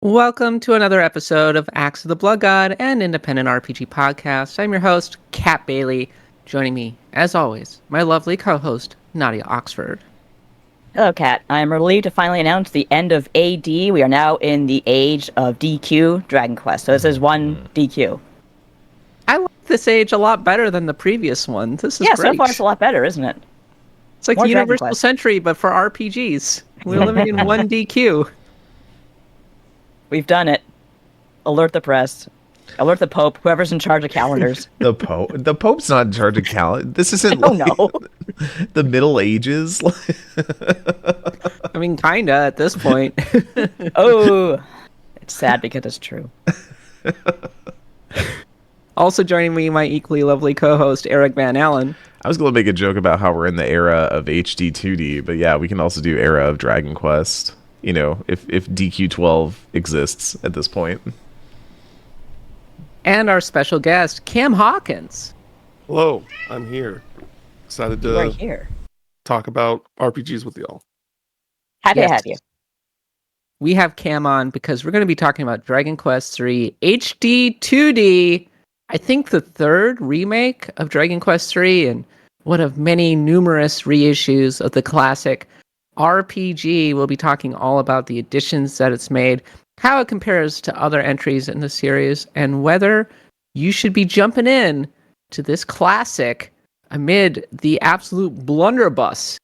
Welcome to another episode of Axe of the Blood God, an independent RPG podcast. I'm your host, Kat Bailey. Joining me, as always, my lovely co-host, Nadia Oxford. Hello, Kat. I'm relieved to finally announce the end of AD. We are now in the age of DQ, Dragon Quest. So this is one DQ. I like this age a lot better than the previous one. This is great. So far it's a lot better, isn't it? It's like More the Dragon Universal Quest. Century, but for RPGs. We're living in one DQ. We've done it. Alert the press. Alert the Pope. Whoever's in charge of calendars. The Pope's not in charge of calendar. This isn't the Middle Ages. I mean, kinda at this point. Oh, it's sad because it's true. Also joining me, my equally lovely co-host, Eric Van Allen. I was going to make a joke about how we're in the era of HD-2D, but yeah, we can also do era of Dragon Quest. You know, if DQ12 exists at this point. And our special guest, Cam Hawkins. Hello, I'm here. Excited You are to here. talk about RPGs with y'all. Happy Yes. to have you. We have Cam on because we're going to be talking about Dragon Quest III HD-2D. I think the third remake of Dragon Quest III and one of many numerous reissues of the classic RPG. We'll be talking all about the additions that it's made, how it compares to other entries in the series, and whether you should be jumping in to this classic amid the absolute blunderbuss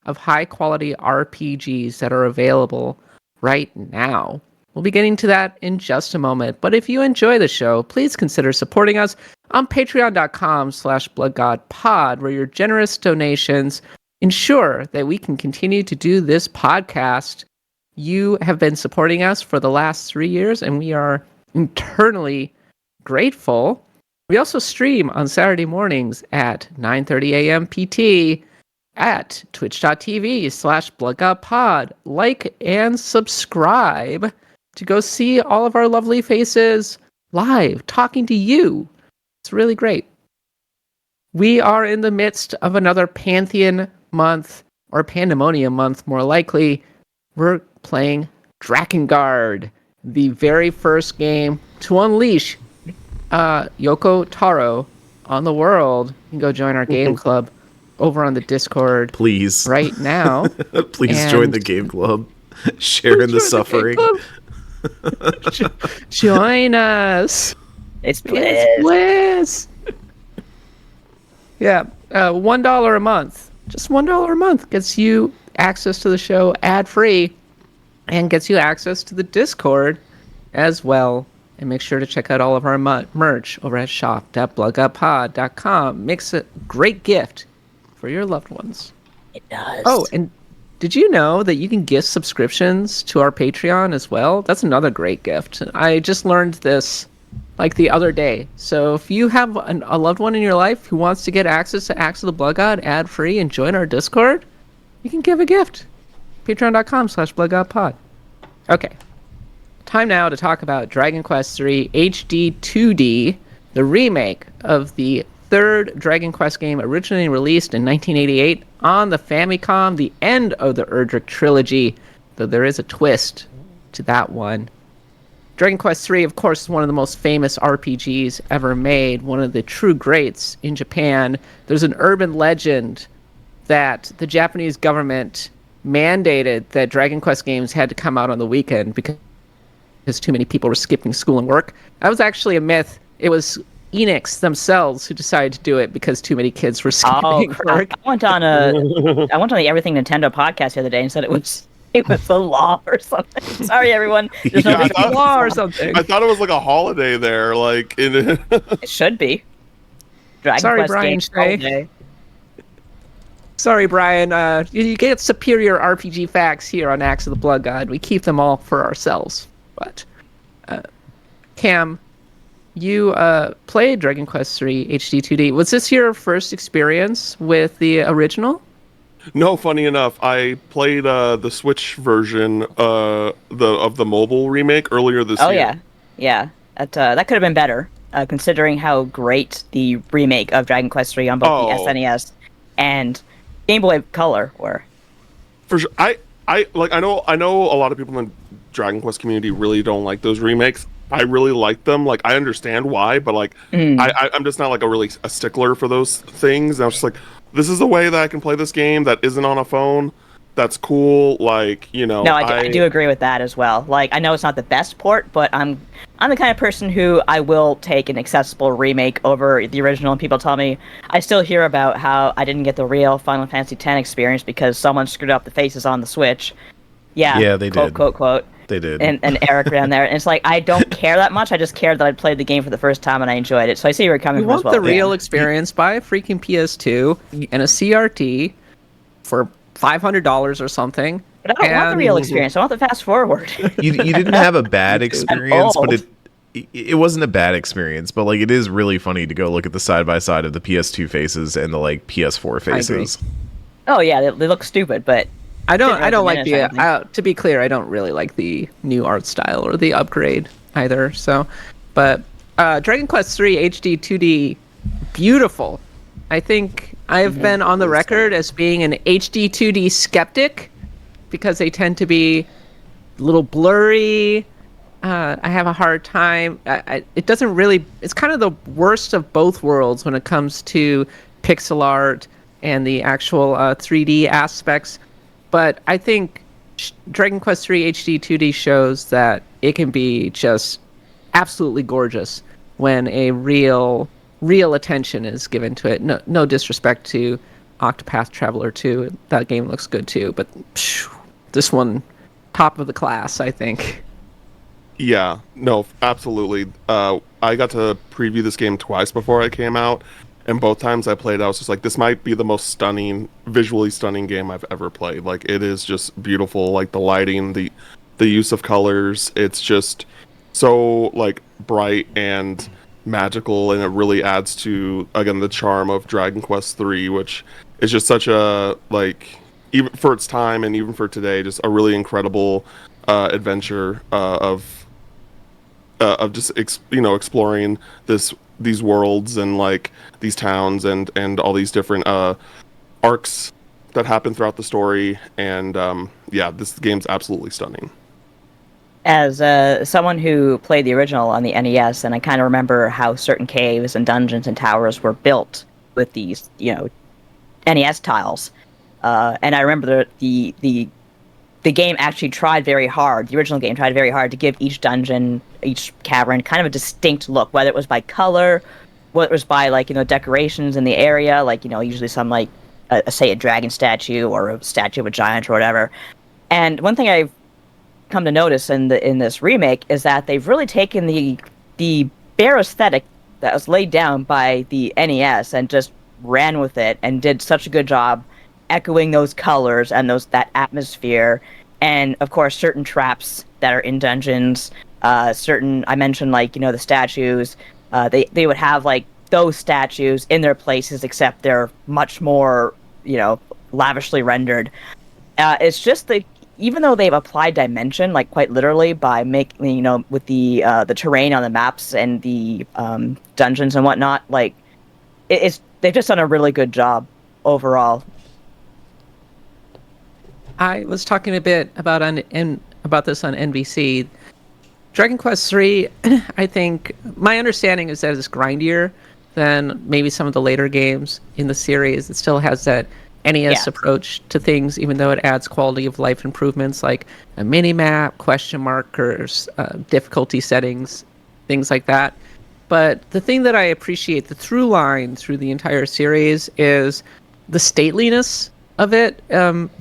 of high-quality RPGs that are available right now. We'll be getting to that in just a moment, but if you enjoy the show, please consider supporting us on patreon.com/bloodgodpod, where your generous donations ensure that we can continue to do this podcast. You have been supporting us for the last 3 years, and we are eternally grateful. We also stream on Saturday mornings at 9:30 a.m. PT at twitch.tv/bloodgodpod. Like and subscribe to go see all of our lovely faces live, talking to you. It's really great. We are in the midst of another Pantheon month, or Pandemonium month, more likely. We're playing Drakengard, the very first game to unleash Yoko Taro on the world. You can go join our game club over on the Discord. Please. Right now. Please join the game club. Share in the suffering. Join us. It's bliss. Yeah, $1 a month. Just $1 a month gets you access to the show ad-free and gets you access to the Discord as well. And make sure to check out all of our merch over at shop.bloodgodpod.com. Makes a great gift for your loved ones. It does. Oh, and did you know that you can gift subscriptions to our Patreon as well? That's another great gift. I just learned this like the other day. So if you have a loved one in your life who wants to get access to Axe of the Blood God ad-free and join our Discord, you can give a gift. Patreon.com/bloodgodpod. Okay. Time now to talk about Dragon Quest III HD-2D, the remake of the third Dragon Quest game originally released in 1988 on the Famicom, the end of the Erdrick trilogy, though there is a twist to that one. Dragon Quest III, of course, is one of the most famous RPGs ever made, one of the true greats in Japan. There's an urban legend that the Japanese government mandated that Dragon Quest games had to come out on the weekend because too many people were skipping school and work. That was actually a myth. It was Enix themselves who decided to do it because too many kids were skipping work. I went on the Everything Nintendo podcast the other day and said it was the law or something. Sorry, everyone. There's no law or something. I thought it was like a holiday there, like in It should be. Dragon Sorry, Quest Brian games Shay. all day. Sorry, Brian. You get superior RPG facts here on Axe of the Blood God. We keep them all for ourselves. But, Cam, you played Dragon Quest III HD-2D. Was this your first experience with the original? No, funny enough, I played the Switch version of the mobile remake earlier this year. Oh yeah. That could have been better, considering how great the remake of Dragon Quest III on both the SNES and Game Boy Color were. For sure, I know a lot of people Dragon Quest community really don't like those remakes. I really like them. Like, I understand why, but like, I'm just not like a stickler for those things. And I was just like, this is a way that I can play this game that isn't on a phone. That's cool. Like, you know, No, I do agree with that as well. Like, I know it's not the best port, but I'm the kind of person who I will take an accessible remake over the original. And people tell me I still hear about how I didn't get the real Final Fantasy X experience because someone screwed up the faces on the Switch. Yeah, they quote, did. Quote. They did. And Eric ran there, and it's like I don't care that much. I just cared that I'd played the game for the first time and I enjoyed it. So I see where you're coming You from want as well. the real experience? Buy a freaking PS2 and a CRT for $500 or something. But I don't want the real experience. I want the fast forward. You didn't have a bad experience, but it wasn't a bad experience. But like, it is really funny to go look at the side by side of the PS2 faces and the like PS4 faces. Oh yeah, they look stupid, but I don't like the. To be clear, I don't really like the new art style or the upgrade either. So, but Dragon Quest III HD 2D, beautiful. I think I've been on the record as being an HD 2D skeptic because they tend to be a little blurry. I have a hard time. It doesn't really. It's kind of the worst of both worlds when it comes to pixel art and the actual 3D aspects. But I think Dragon Quest III HD 2D shows that it can be just absolutely gorgeous when a real attention is given to it. No disrespect to Octopath Traveler 2. That game looks good too, but this one, top of the class, I think. Yeah, no, absolutely. I got to preview this game twice before it came out. And both times I played, I was just like, this might be the most visually stunning game I've ever played. Like, it is just beautiful. Like, the lighting, the use of colors, it's just so, like, bright and magical, and it really adds to, again, the charm of Dragon Quest III, which is just such a, like, even for its time and even for today, just a really incredible adventure of just, exploring these worlds and like these towns and all these different arcs that happen throughout the story, and this game's absolutely stunning. As someone who played the original on the NES, and I kind of remember how certain caves and dungeons and towers were built with these NES tiles, and I remember the game actually tried very hard. The original game tried very hard to give each dungeon, each cavern, kind of a distinct look, whether it was by color, whether it was by decorations in the area, usually some say a dragon statue or a statue of a giant or whatever. And one thing I've come to notice in this remake is that they've really taken the bare aesthetic that was laid down by the NES and just ran with it and did such a good job echoing those colors and that atmosphere, and of course certain traps that are in dungeons. Certain, I mentioned the statues. They would have those statues in their places, except they're much more lavishly rendered. It's just even though they've applied dimension quite literally by making with the terrain on the maps and the dungeons and whatnot, they've just done a really good job overall. I was talking a bit about this on NBC. Dragon Quest III, I think my understanding is that it's grindier than maybe some of the later games in the series. It still has that NES approach to things, even though it adds quality of life improvements like a mini map, question markers, difficulty settings, things like that. But the thing that I appreciate, the through line through the entire series, is the stateliness of it.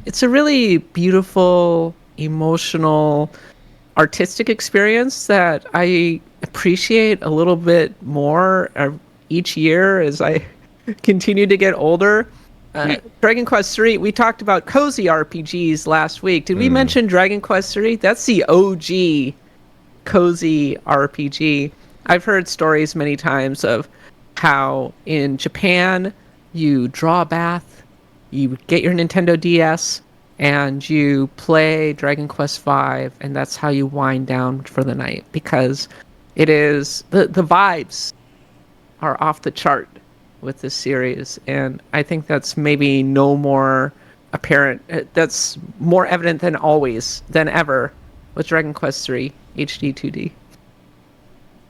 It's a really beautiful, emotional, artistic experience that I appreciate a little bit more each year as I continue to get older. Dragon Quest III, we talked about cozy RPGs last week. Did we mention Dragon Quest III? That's the OG cozy RPG. I've heard stories many times of how in Japan you draw a bath, you get your Nintendo DS, and you play Dragon Quest V, and that's how you wind down for the night, because it is the vibes are off the chart with this series, and I think that's maybe no more apparent. That's more evident than ever with Dragon Quest III HD-2D.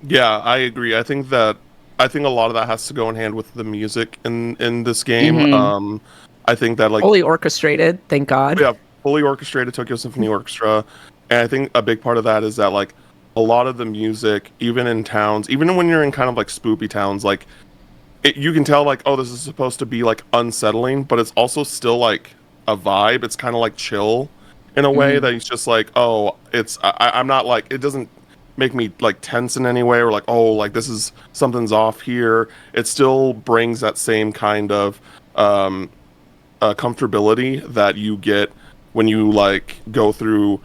Yeah, I agree. I think a lot of that has to go in hand with the music in this game. I think that Fully orchestrated, thank God. yeah, fully orchestrated Tokyo Symphony Orchestra, and I think a big part of that is that like a lot of the music, even in towns, even when you're in kind of like spoopy towns, like you can tell like, oh, this is supposed to be like unsettling, but it's also still like a vibe. It's kind of like chill in a way that it's just like, oh, I'm not like, it doesn't make me like tense in any way or like, oh, like something's off here. It still brings that same kind of comfortability that you get when you like go through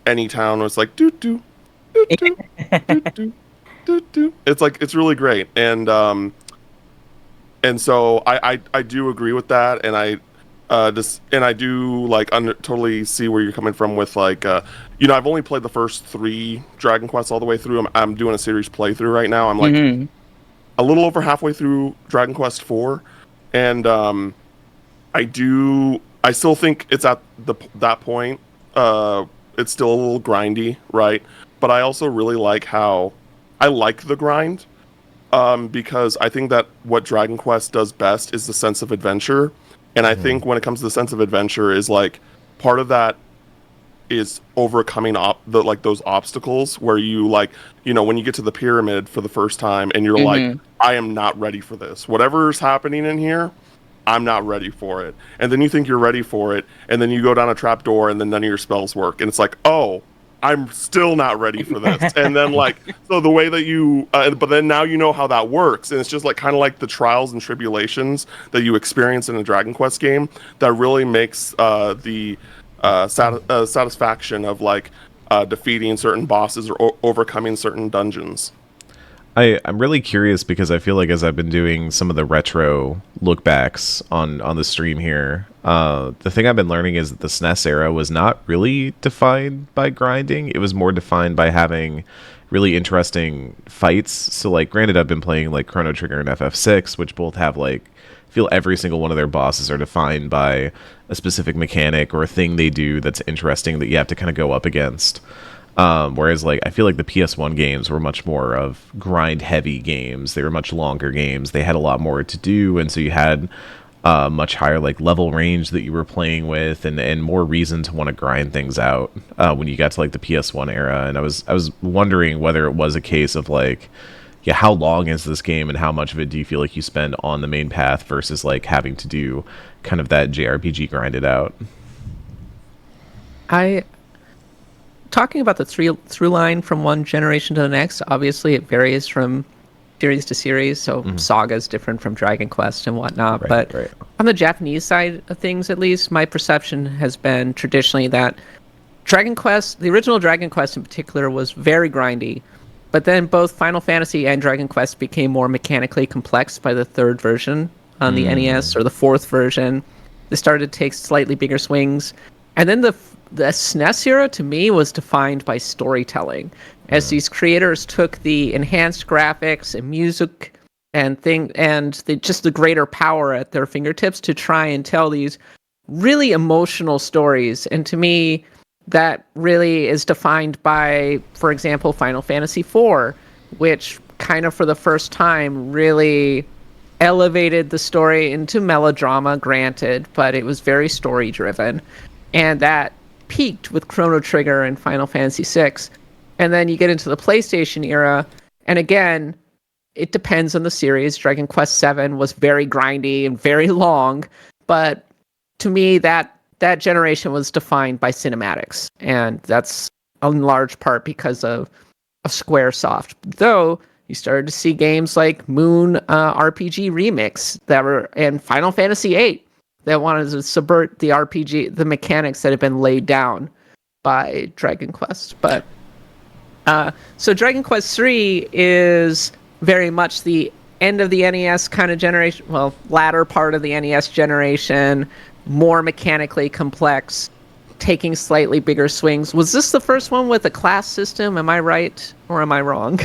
any town where it's like doo doo doo doo doo doo doo doo. It's like it's really great, and so I do agree with that, and I do like totally see where you're coming from with like I've only played the first 3 Dragon Quests all the way through. I'm doing a series playthrough right now. I'm like a little over halfway through Dragon Quest 4, and I still think it's at that point. It's still a little grindy, right? But I also really like how I like the grind, because I think that what Dragon Quest does best is the sense of adventure. And I think when it comes to the sense of adventure is like part of that is overcoming those obstacles where you like, when you get to the pyramid for the first time and you're like, I am not ready for this. Whatever's happening in here, I'm not ready for it. And then you think you're ready for it, and then you go down a trap door and then none of your spells work. And it's like, oh, I'm still not ready for this. And then like, so the way that you, but then now you know how that works. And it's just like kind of like the trials and tribulations that you experience in a Dragon Quest game that really makes the satisfaction of like defeating certain bosses or overcoming certain dungeons. I'm really curious because I feel like as I've been doing some of the retro look backs on the stream here, the thing I've been learning is that the SNES era was not really defined by grinding. It was more defined by having really interesting fights. So like, granted, I've been playing like Chrono Trigger and FF6, which both have like, I feel every single one of their bosses are defined by a specific mechanic or a thing they do that's interesting that you have to kind of go up against. Whereas like I feel like the PS1 games were much more of grind heavy games. They were much longer games. They had a lot more to do, and so you had much higher like level range that you were playing with, and more reason to want to grind things out when you got to like the PS1 era. And I was wondering whether it was a case of like, yeah, how long is this game and how much of it do you feel like you spend on the main path versus like having to do kind of that JRPG grinded out? Talking about the through line from one generation to the next, obviously it varies from series to series. So Saga is different from Dragon Quest and whatnot. But on the Japanese side of things, at least, my perception has been traditionally that Dragon Quest, the original Dragon Quest in particular, was very grindy. But then both Final Fantasy and Dragon Quest became more mechanically complex by the 3rd version on the NES, or the 4th version. They started to take slightly bigger swings. And then the SNES era, to me, was defined by storytelling, as these creators took the enhanced graphics and music and just the greater power at their fingertips to try and tell these really emotional stories. And to me, that really is defined by, for example, Final Fantasy IV, which kind of for the first time really elevated the story into melodrama, granted, but it was very story driven. And that peaked with Chrono Trigger and Final Fantasy VI. And then you get into the PlayStation era, and again, it depends on the series. Dragon Quest VII was very grindy and very long, but to me, that generation was defined by cinematics, and that's in large part because of Squaresoft. Though you started to see games like Moon RPG Remix that were in Final Fantasy VIII that wanted to subvert the RPG, the mechanics that had been laid down by Dragon Quest. But so Dragon Quest III is very much the end of the NES kind of generation, well, latter part of the NES generation, more mechanically complex, taking slightly bigger swings. Was this the first one with a class system? Am I right or am I wrong?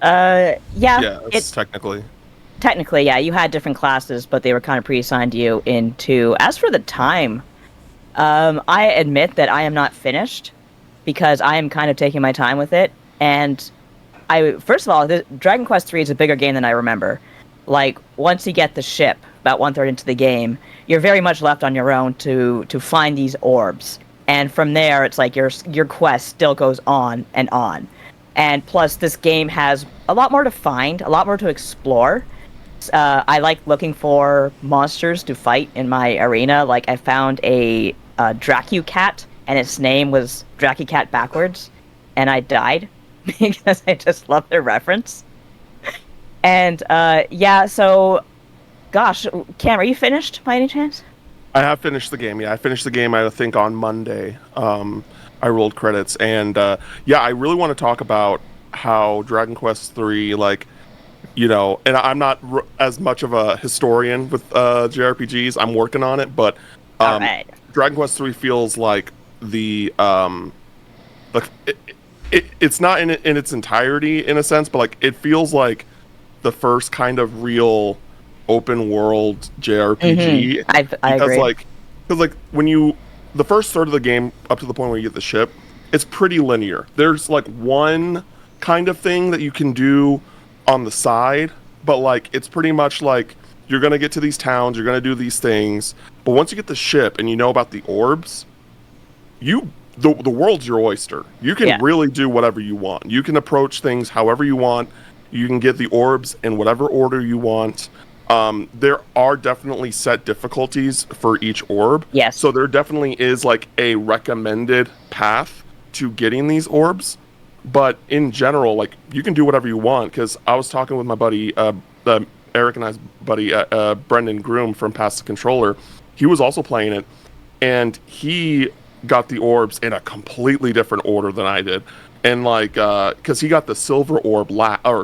Yeah. Yeah, it's technically. Technically, yeah, you had different classes, but they were kind of pre-assigned to you into. As for the time, I admit that I am not finished because I am kind of taking my time with it. And first of all, Dragon Quest 3 is a bigger game than I remember. Like, once you get the ship, about 1/3 into the game, you're very much left on your own to find these orbs. And from there, it's like your quest still goes on and on. And plus, this game has a lot more to find, a lot more to explore. I like looking for monsters to fight in my arena. Like, I found a Dracu-cat, and its name was Dracu-cat backwards, and I died because I just love their reference. And, yeah, so, gosh, Cam, are you finished by any chance? I have finished the game. Yeah, I finished the game, I think, on Monday. I rolled credits. And, yeah, I really want to talk about how Dragon Quest 3, like, you know, and I'm not as much of a historian with JRPGs. I'm working on it, but All right. Dragon Quest 3 feels like it's not in its entirety in a sense, but like it feels like the first kind of real open world JRPG. I agree. Because like when the first third of the game up to the point where you get the ship, it's pretty linear. There's like one kind of thing that you can do on the side, but like it's pretty much like you're gonna get to these towns, you're gonna do these things, but once you get the ship and you know about the orbs, the world's your oyster. You can really do whatever you want. You can approach things however you want. You can get the orbs in whatever order you want. There are definitely set difficulties for each orb. Yes. So there definitely is like a recommended path to getting these orbs. But in general, like you can do whatever you want. Because I was talking with my buddy, Eric and I's buddy, Brendan Groom from Pass the Controller. He was also playing it, and he got the orbs in a completely different order than I did. And like, because he got the silver orb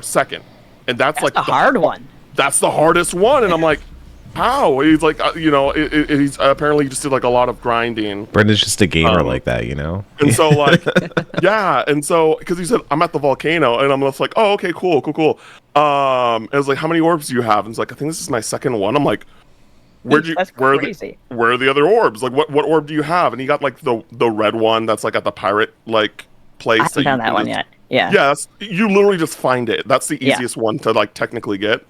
second, and that's like the hard one. That's the hardest one, and I'm like, how? He's like, you know, he's apparently just did like a lot of grinding. Brendan's just a gamer like that, you know. And so like, yeah, and so because he said I'm at the volcano, and I'm just like, oh, okay, cool. And I was like, how many orbs do you have? And he's like, I think this is my second one. I'm like, where are the other orbs? Like, what orb do you have? And he got like the red one that's like at the pirate like place. I haven't found that one yet. Yeah. Yeah, you literally just find it. That's the easiest one to like technically get.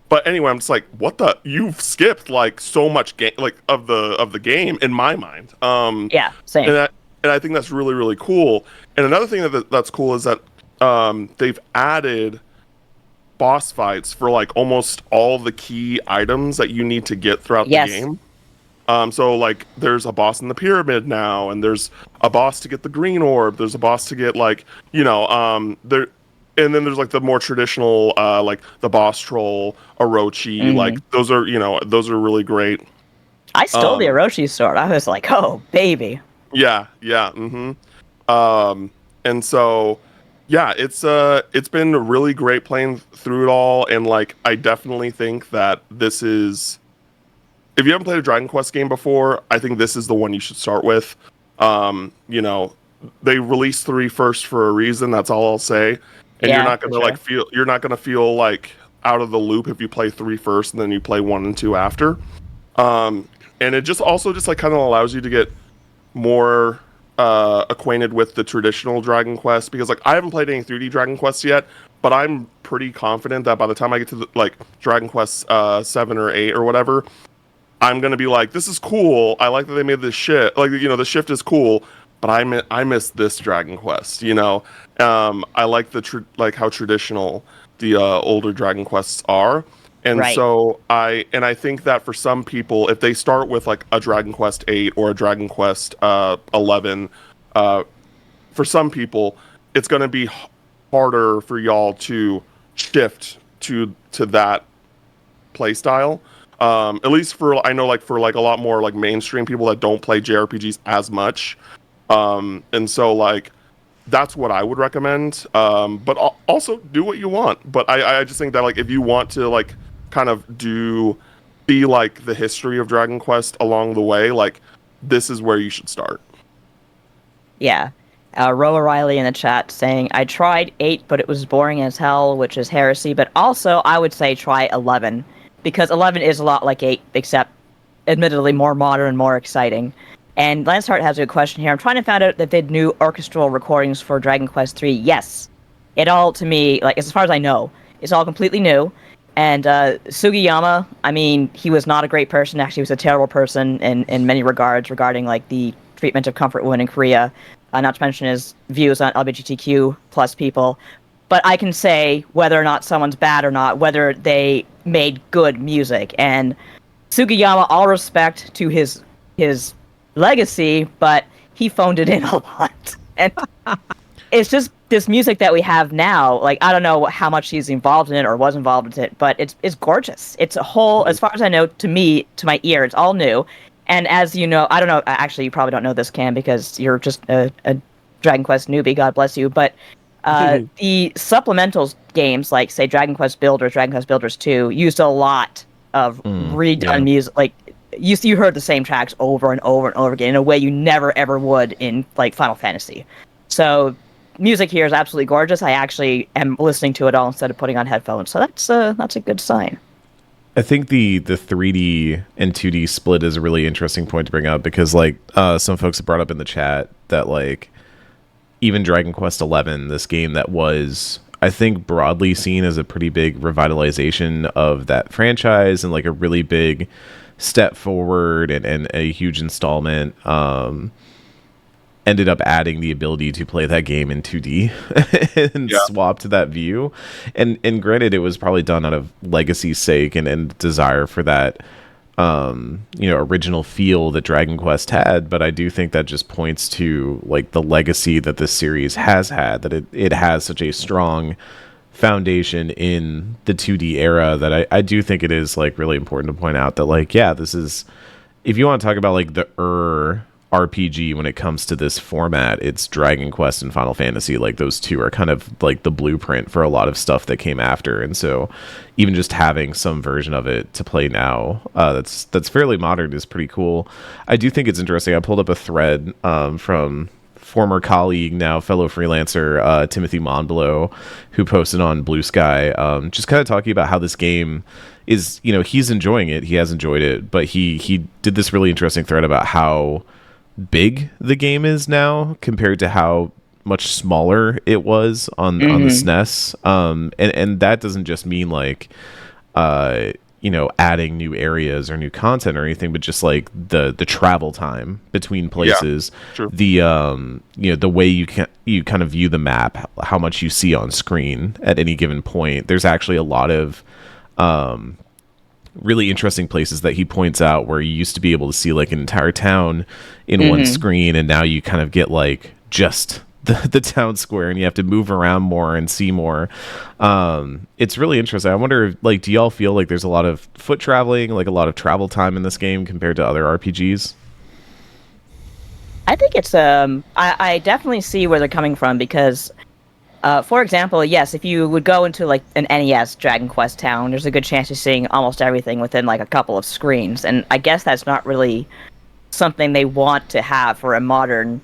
But anyway, I'm just like, what the? You've skipped like so much game, like of the game in my mind. Yeah, same. And I think that's really really cool. And another thing that's cool is that they've added boss fights for like almost all the key items that you need to get throughout the game. So like there's a boss in the pyramid now, and there's a boss to get the green orb. There's a boss to get like, you know, there. And then there's like the more traditional, like the boss troll, Orochi. Like those are really great. I stole the Orochi sword. I was like, oh baby. Yeah. And so, yeah, it's been really great playing through it all. And like, I definitely think that this is, if you haven't played a Dragon Quest game before, I think this is the one you should start with. You know, they released 3 first for a reason. That's all I'll say. And you're not gonna feel like out of the loop if you play 3 first and then you play 1 and 2 after. And it just like kind of allows you to get more acquainted with the traditional Dragon Quest, because like I haven't played any 3D Dragon Quests yet, but I'm pretty confident that by the time I get to like Dragon Quest 7 or 8 or whatever, I'm gonna be like, this is cool. I like that they made this shit. Like, you know, the shift is cool. But I miss this Dragon Quest, you know. I like how traditional the older Dragon Quests are, and so I think that for some people, if they start with like a Dragon Quest 8 or a Dragon Quest 11, for some people, it's going to be harder for y'all to shift to that playstyle. At least for a lot more like mainstream people that don't play JRPGs as much. And so like that's what I would recommend, but also do what you want. But I just think that like if you want to like kind of be like the history of Dragon Quest along the way, like this is where you should start. Yeah. Ro O'Reilly in the chat saying, I tried 8 but it was boring as hell, which is heresy. But also I would say try 11, because 11 is a lot like 8 except admittedly more modern, more exciting. And Lance Hart has a good question here. I'm trying to find out if they did new orchestral recordings for Dragon Quest III. Yes. It all, to me, like, as far as I know, it's all completely new. And Sugiyama, I mean, he was not a great person. Actually, he was a terrible person in many regards regarding, like, the treatment of comfort women in Korea. Not to mention his views on LGBTQ plus people. But I can say whether or not someone's bad or not, whether they made good music. And Sugiyama, all respect to his legacy, but he phoned it in a lot. And it's just this music that we have now. Like, I don't know how much he's involved in it or was involved in it, but it's gorgeous. It's a whole, as far as I know, to me, to my ear, it's all new. And as you know, I don't know, actually, you probably don't know this, Cam, because you're just a Dragon Quest newbie, God bless you, but the supplementals games, like, say, Dragon Quest Builders, Dragon Quest Builders 2, used a lot of redone music. Like, you heard the same tracks over and over and over again in a way you never, ever would in, like, Final Fantasy. So, music here is absolutely gorgeous. I actually am listening to it all instead of putting on headphones, so that's a good sign. I think the 3D and 2D split is a really interesting point to bring up because, like, some folks have brought up in the chat that, like, even Dragon Quest XI, this game that was, I think, broadly seen as a pretty big revitalization of that franchise and, like, a really big step forward and a huge installment, ended up adding the ability to play that game in 2D and swap to that view. And granted, it was probably done out of legacy's sake and desire for that, original feel that Dragon Quest had. But I do think that just points to, like, the legacy that this series has had, that it has such a strong foundation in the 2D era that I do think it is, like, really important to point out that, like, yeah, this is, if you want to talk about, like, the RPG when it comes to this format, it's Dragon Quest and Final Fantasy. Like, those two are kind of like the blueprint for a lot of stuff that came after. And so even just having some version of it to play now, that's fairly modern, is pretty cool. I do think it's interesting. I pulled up a thread from former colleague, now fellow freelancer, Timothy Monblow, who posted on Blue Sky, just kind of talking about how this game is, he's enjoying it. He has enjoyed it, but he did this really interesting thread about how big the game is now compared to how much smaller it was on the SNES. And that doesn't just mean, like, adding new areas or new content or anything, but just, like, the travel time between places, the way you kind of view the map, how much you see on screen at any given point. There's actually a lot of really interesting places that he points out where you used to be able to see, like, an entire town in one screen, and now you kind of get, like, just the town square, and you have to move around more and see more. It's really interesting. I wonder, like, do y'all feel like there's a lot of foot traveling, like a lot of travel time in this game compared to other RPGs? I think it's I definitely see where they're coming from, because for example, yes, if you would go into, like, an NES Dragon Quest town, there's a good chance you're seeing almost everything within, like, a couple of screens. And I guess that's not really something they want to have for a modern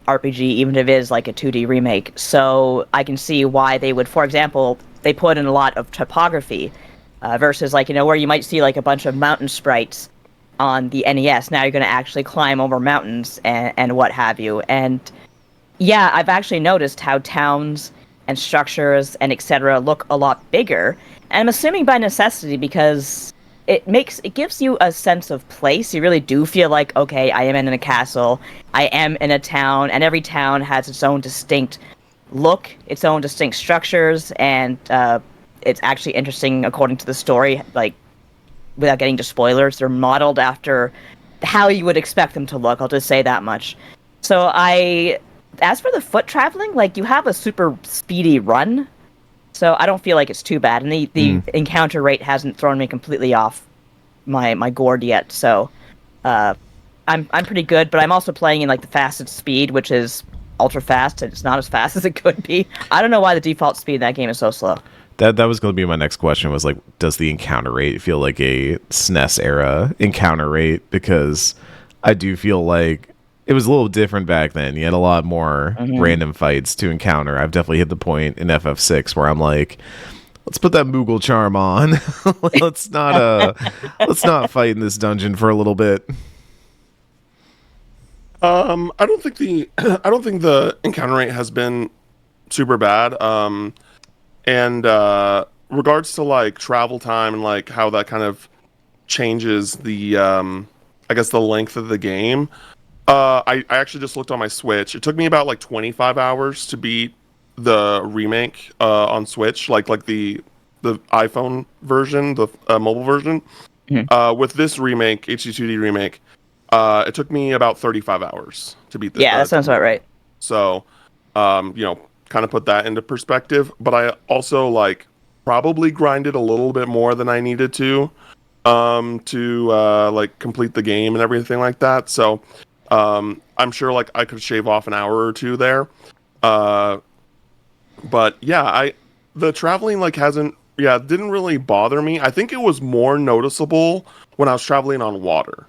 RPG, even if it is, like, a 2D remake. So I can see why they would, for example, they put in a lot of topography versus, like, where you might see, like, a bunch of mountain sprites on the NES. Now you're going to actually climb over mountains and what have you. And yeah, I've actually noticed how towns and structures and etc. look a lot bigger. And I'm assuming by necessity, because it gives you a sense of place. You really do feel like, okay, I am in a castle, I am in a town, and every town has its own distinct look, its own distinct structures, and it's actually interesting according to the story, like, without getting to spoilers, they're modeled after how you would expect them to look, I'll just say that much. So as for the foot traveling, like, you have a super speedy run, so I don't feel like it's too bad. And the encounter rate hasn't thrown me completely off my gourd yet, so I'm pretty good. But I'm also playing in, like, the fastest speed, which is ultra fast, and it's not as fast as it could be. I don't know why the default speed in that game is so slow. That was going to be my next question, was, like, does the encounter rate feel like a SNES era encounter rate? Because I do feel like it was a little different back then. You had a lot more random fights to encounter. I've definitely hit the point in FF6 where I'm like, let's put that Moogle charm on. let's not fight in this dungeon for a little bit. I don't think the I don't think the encounter rate has been super bad. And regards to like travel time and like how that kind of changes the I guess the length of the game. I actually just looked on my Switch. It took me about like 25 hours to beat the remake on Switch, like the iPhone version, the mobile version. With this remake, HD-2D remake, it took me about 35 hours to beat the. Yeah, that sounds about right. So, kind of put that into perspective. But I also like probably grinded a little bit more than I needed to like complete the game and everything like that. So, I'm sure like I could shave off an hour or two there. But yeah, the traveling like didn't really bother me. I think it was more noticeable when I was traveling on water.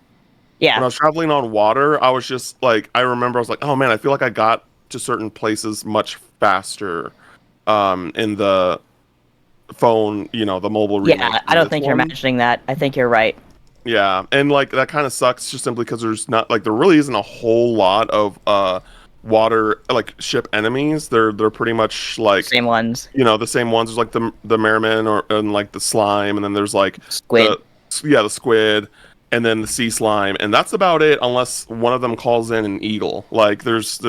Yeah. When I was traveling on water, I was just like, I remember I was like, oh man, I feel like I got to certain places much faster in the phone, the mobile remake. Yeah, I don't think you're imagining that. I think you're right. Yeah, and like that kind of sucks just simply because there really isn't a whole lot of water like ship enemies. They're pretty much like Same ones. The same ones. There's like the merman and like the slime, and then there's like Squid. the squid, and then the sea slime, and that's about it unless one of them calls in an eagle. Like there's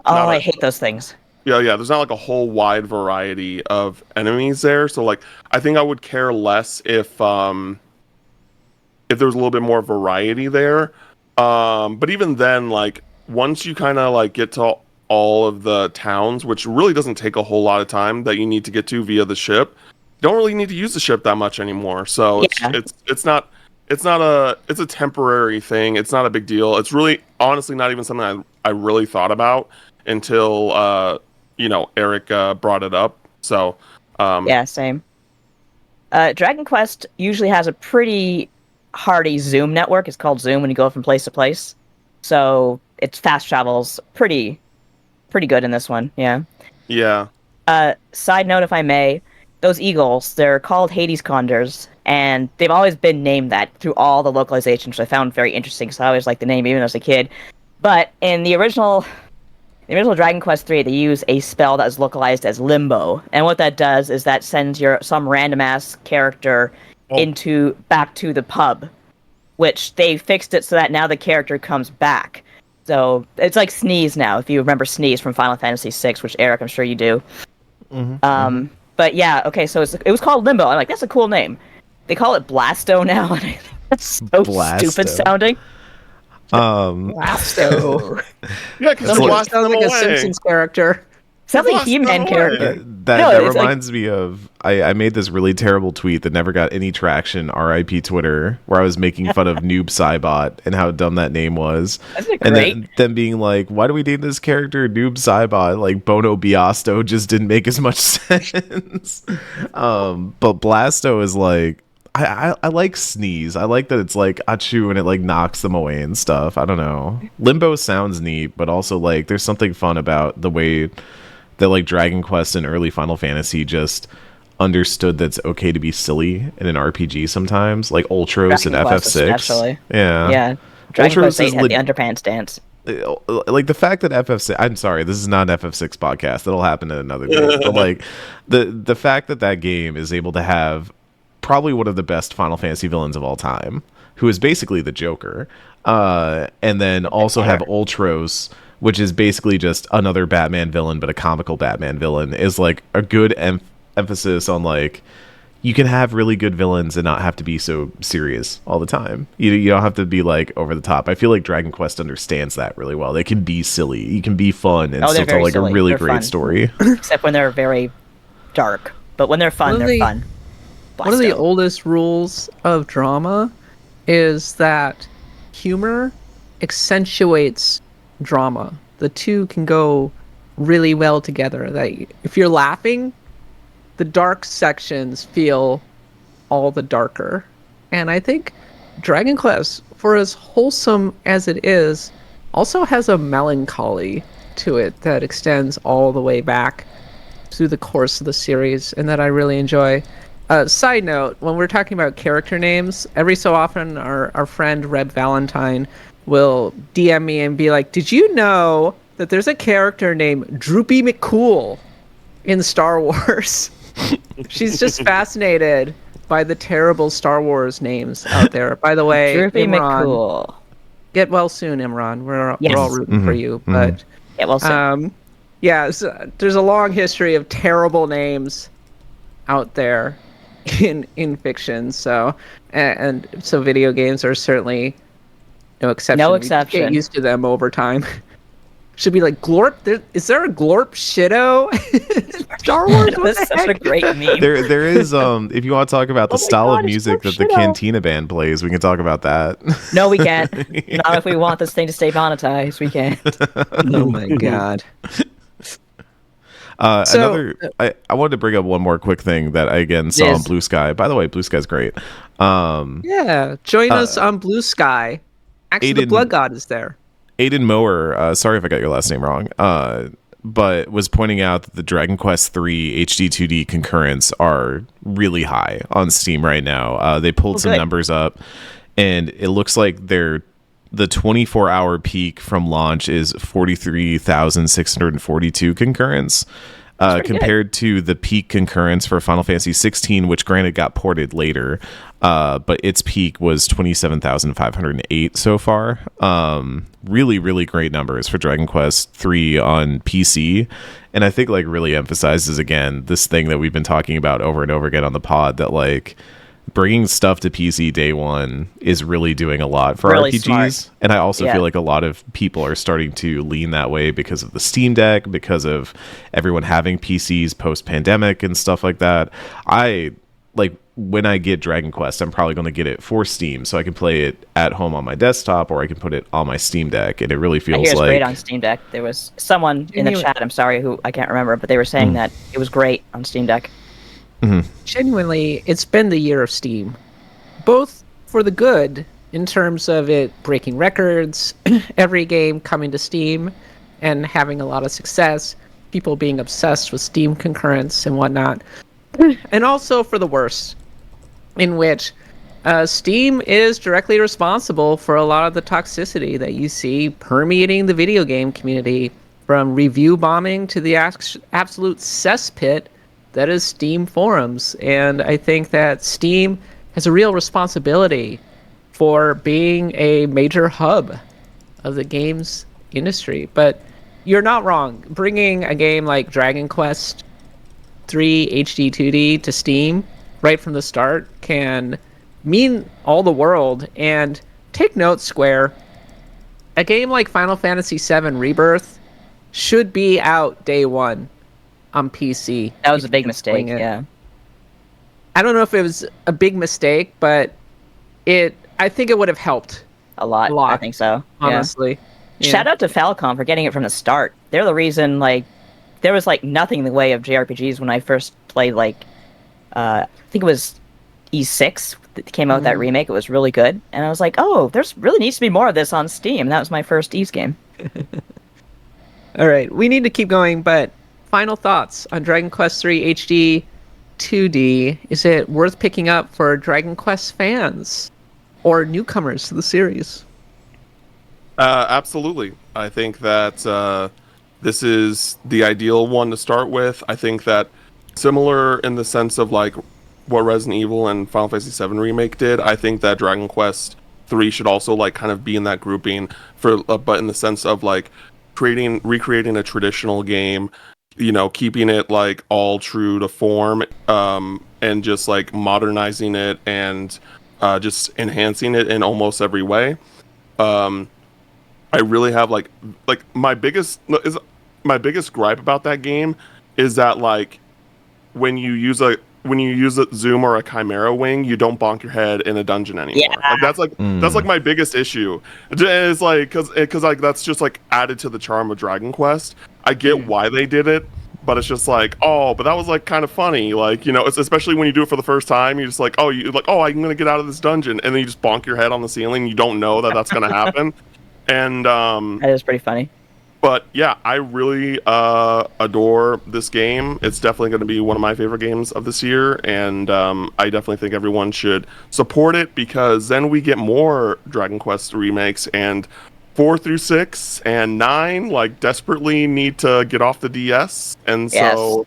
I hate those things. Yeah, there's not like a whole wide variety of enemies there. So like I think I would care less if there was a little bit more variety there. But even then, like once you kind of like get to all of the towns, which really doesn't take a whole lot of time that you need to get to via the ship, you don't really need to use the ship that much anymore. So it's a temporary thing. It's not a big deal. It's really honestly not even something I really thought about until Eric brought it up. So yeah, same. Dragon Quest usually has a pretty hardy zoom network. It's called Zoom when you go from place to place. So its fast travels pretty good in this one. Yeah. Yeah. Side note, if I may, those eagles, they're called Hades condors, and they've always been named that through all the localizations, which I found very interesting because I always liked the name even as a kid. But in the original Dragon Quest III, they use a spell that is localized as Limbo, and what that does is that sends some random ass character back to the pub, which they fixed it so that now the character comes back. So it's like Sneeze now, if you remember Sneeze from Final Fantasy VI, which Eric, I'm sure you do. Mm-hmm. But yeah, okay, so it was called Limbo. I'm like, that's a cool name. They call it Blasto now, and that's so stupid sounding. Blasto. Yeah, because it sounds like a Simpsons character. Sounds like a He-Man character. That reminds me of I made this really terrible tweet that never got any traction, RIP Twitter, where I was making fun of Noob Saibot and how dumb that name was. That's great. And then being like, why do we name this character Noob Saibot? Like Bono Biasto just didn't make as much sense. But Blasto is like, I like Sneeze. I like that it's like achoo and it like knocks them away and stuff. I don't know. Limbo sounds neat, but also like there's something fun about the way that like Dragon Quest and early Final Fantasy just understood that it's okay to be silly in an RPG sometimes, like Ultros and FF6. Especially. Yeah. Dragon Quest 8 had the underpants dance. Like the fact that FF6, I'm sorry, this is not an FF6 podcast. That'll happen in another day. But like the fact that game is able to have probably one of the best Final Fantasy villains of all time, who is basically the Joker, and then also have Ultros, which is basically just another Batman villain, but a comical Batman villain, is like a good emphasis on like you can have really good villains and not have to be so serious all the time. You don't have to be like over the top. I feel like Dragon Quest understands that really well. They can be silly, you can be fun, and still tell like silly. A really great fun. Story. Except when they're very dark, but when they're fun, they're fun. Blasto. One of the oldest rules of drama is that humor accentuates drama. The two can go really well together. That if you're laughing, the dark sections feel all the darker. And I think Dragon Quest, for as wholesome as it is, also has a melancholy to it that extends all the way back through the course of the series, and that I really enjoy. Side note, when we're talking about character names, every so often our friend Reb Valentine will DM me and be like, "Did you know that there's a character named Droopy McCool in Star Wars?" She's just fascinated by the terrible Star Wars names out there. By the way, Droopy Imran, McCool. get well soon, Imran. We're Yes. all rooting for you, but Yeah, well said. yeah, so there's a long history of terrible names out there in fiction. So and so video games are certainly no exception. No We exception. get used to them over time. Should be like Glorp. Is there a Glorp Shido in Star Wars? What That's the such a heck? great meme. There is if you want to talk about the Oh my style God, of it's music that the Shido. Cantina band plays, we can talk about that. No, we can't. Not if we want this thing to stay monetized. We can't. Oh my god. So- I wanted to bring up one more quick thing that I again saw on Yes. Blue Sky. By the way, Blue Sky's great. Yeah, join us on Blue Sky. Actually, the Aiden- Blood God is there. Aiden Mower, sorry if I got your last name wrong, but was pointing out that the Dragon Quest III HD-2D concurrents are really high on Steam right now. They pulled some good. numbers up, and it looks like the 24-hour peak from launch is 43,642 concurrents. pretty good. Compared to the peak concurrence for Final Fantasy 16, which granted got ported later, but its peak was 27,508 so far. Really, really great numbers for Dragon Quest 3 on PC. And I think like really emphasizes again this thing that we've been talking about over and over again on the pod, that like bringing stuff to PC day one is really doing a lot for Really RPGs. smart. And I also Yeah. feel like a lot of people are starting to lean that way because of the Steam Deck, because of everyone having PCs post-pandemic and stuff like that. I like when I get Dragon Quest, I'm probably going to get it for Steam so I can play it at home on my desktop, or I can put it on my Steam Deck, and it really I feels hear it's like great on Steam Deck. There was someone in the Genuine- chat, I'm sorry, who I can't remember, but they were saying that it was great on Steam Deck. Genuinely, it's been the year of Steam, both for the good in terms of it breaking records, every game coming to Steam and having a lot of success, people being obsessed with Steam concurrents and whatnot, and also for the worse, in which Steam is directly responsible for a lot of the toxicity that you see permeating the video game community, from review bombing to the absolute cesspit that is Steam forums. And I think that Steam has a real responsibility for being a major hub of the games industry. But you're not wrong. Bringing a game like Dragon Quest 3 HD-2D to Steam right from the start can mean all the world. And take note, Square, a game like Final Fantasy VII Rebirth should be out day one on PC. That was if a big you can swing mistake, it. yeah. I don't know if it was a big mistake, but I think it would have helped, A lot. I think so. Yeah. honestly. Yeah. Shout out to Falcom for getting it from the start. They're the reason, like, there was, like, nothing in the way of JRPGs when I first played, like, I think it was E6 that came out with that remake. It was really good. And I was like, oh, there's really needs to be more of this on Steam. That was my first Ys game. All right, we need to keep going, but final thoughts on Dragon Quest III HD 2D. Is it worth picking up for Dragon Quest fans or newcomers to the series? Absolutely. I think that this is the ideal one to start with. I think that similar in the sense of like what Resident Evil and Final Fantasy VII Remake did, I think that Dragon Quest 3 should also like kind of be in that grouping but in the sense of like recreating a traditional game, you know, keeping it like all true to form, and just like modernizing it and just enhancing it in almost every way. I really have like my biggest gripe about that game is that like when you use a zoom or a chimera wing, you don't bonk your head in a dungeon anymore. Yeah. Like that's like my biggest issue. It's like because like that's just like added to the charm of Dragon Quest. I get why they did it, but it's just like, oh, but that was like kind of funny. Like, you know, it's especially when you do it for the first time, you're just like, oh, I'm gonna get out of this dungeon, and then you just bonk your head on the ceiling. You don't know that that's gonna happen. And That is pretty funny. But yeah, I really adore this game. It's definitely going to be one of my favorite games of this year, and I definitely think everyone should support it because then we get more Dragon Quest remakes, and 4 through 6 and 9 like desperately need to get off the DS, and so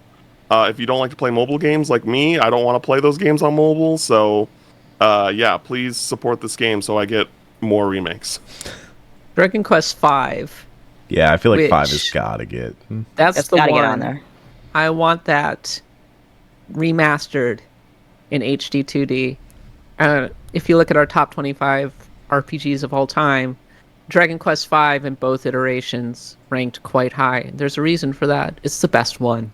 if you don't like to play mobile games like me, I don't want to play those games on mobile. So yeah, please support this game so I get more remakes. Dragon Quest V. Yeah, I feel like 5 Which- has gotta get. That's It's the gotta one. get on there. I want that remastered in HD-2D. If you look at our top 25 RPGs of all time, Dragon Quest V in both iterations ranked quite high. There's a reason for that. It's the best one.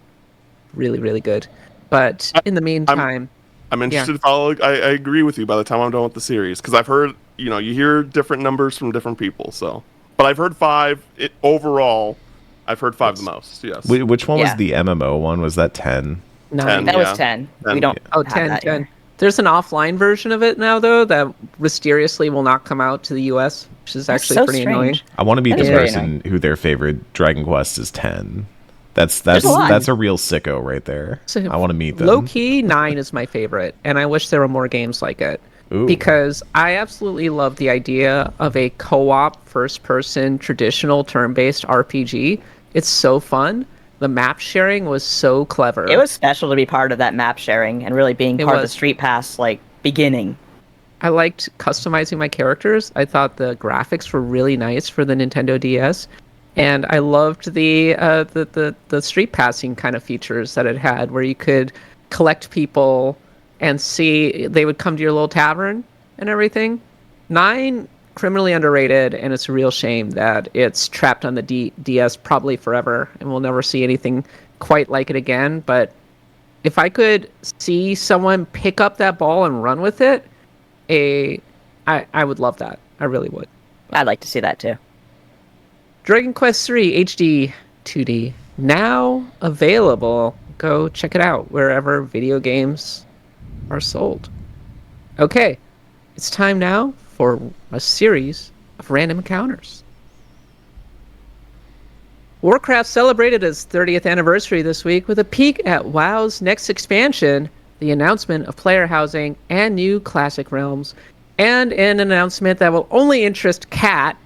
Really, really good. But in the meantime, I'm interested to follow. I agree with you by the time I'm done with the series because I've heard, you hear different numbers from different people. So, but I've heard 5 overall. I've heard 5 the most. Yes. Which one was Yeah. the MMO one? Was that 10? 9. That Yeah. was 10. 10. We don't. Oh, have 10, that 10. here. There's an offline version of it now, though, that mysteriously will not come out to the US, which is That's actually so pretty strange. annoying. I want to be That the is very person who their favorite Dragon Quest is 10. That's There's a lot. that's a real sicko right there. So, I want to meet them. Low key, 9 is my favorite, and I wish there were more games like it. Ooh. Because I absolutely love the idea of a co-op, first-person, traditional turn-based RPG. It's so fun. The map sharing was so clever. It was special to be part of that map sharing and really being It part of the was. Street Pass beginning. I liked customizing my characters. I thought the graphics were really nice for the Nintendo DS, and I loved the street passing kind of features that it had, where you could collect people and see they would come to your little tavern and everything. 9, criminally underrated, and it's a real shame that it's trapped on the DS probably forever, and we'll never see anything quite like it again. But if I could see someone pick up that ball and run with it, I would love that. I really would. I'd like to see that too. Dragon Quest III HD 2D now available. Go check it out wherever video games are sold. Okay, it's time now for a series of random encounters. Warcraft celebrated its 30th anniversary this week with a peek at WoW's next expansion, the announcement of player housing and new classic realms, and an announcement that will only interest Kat.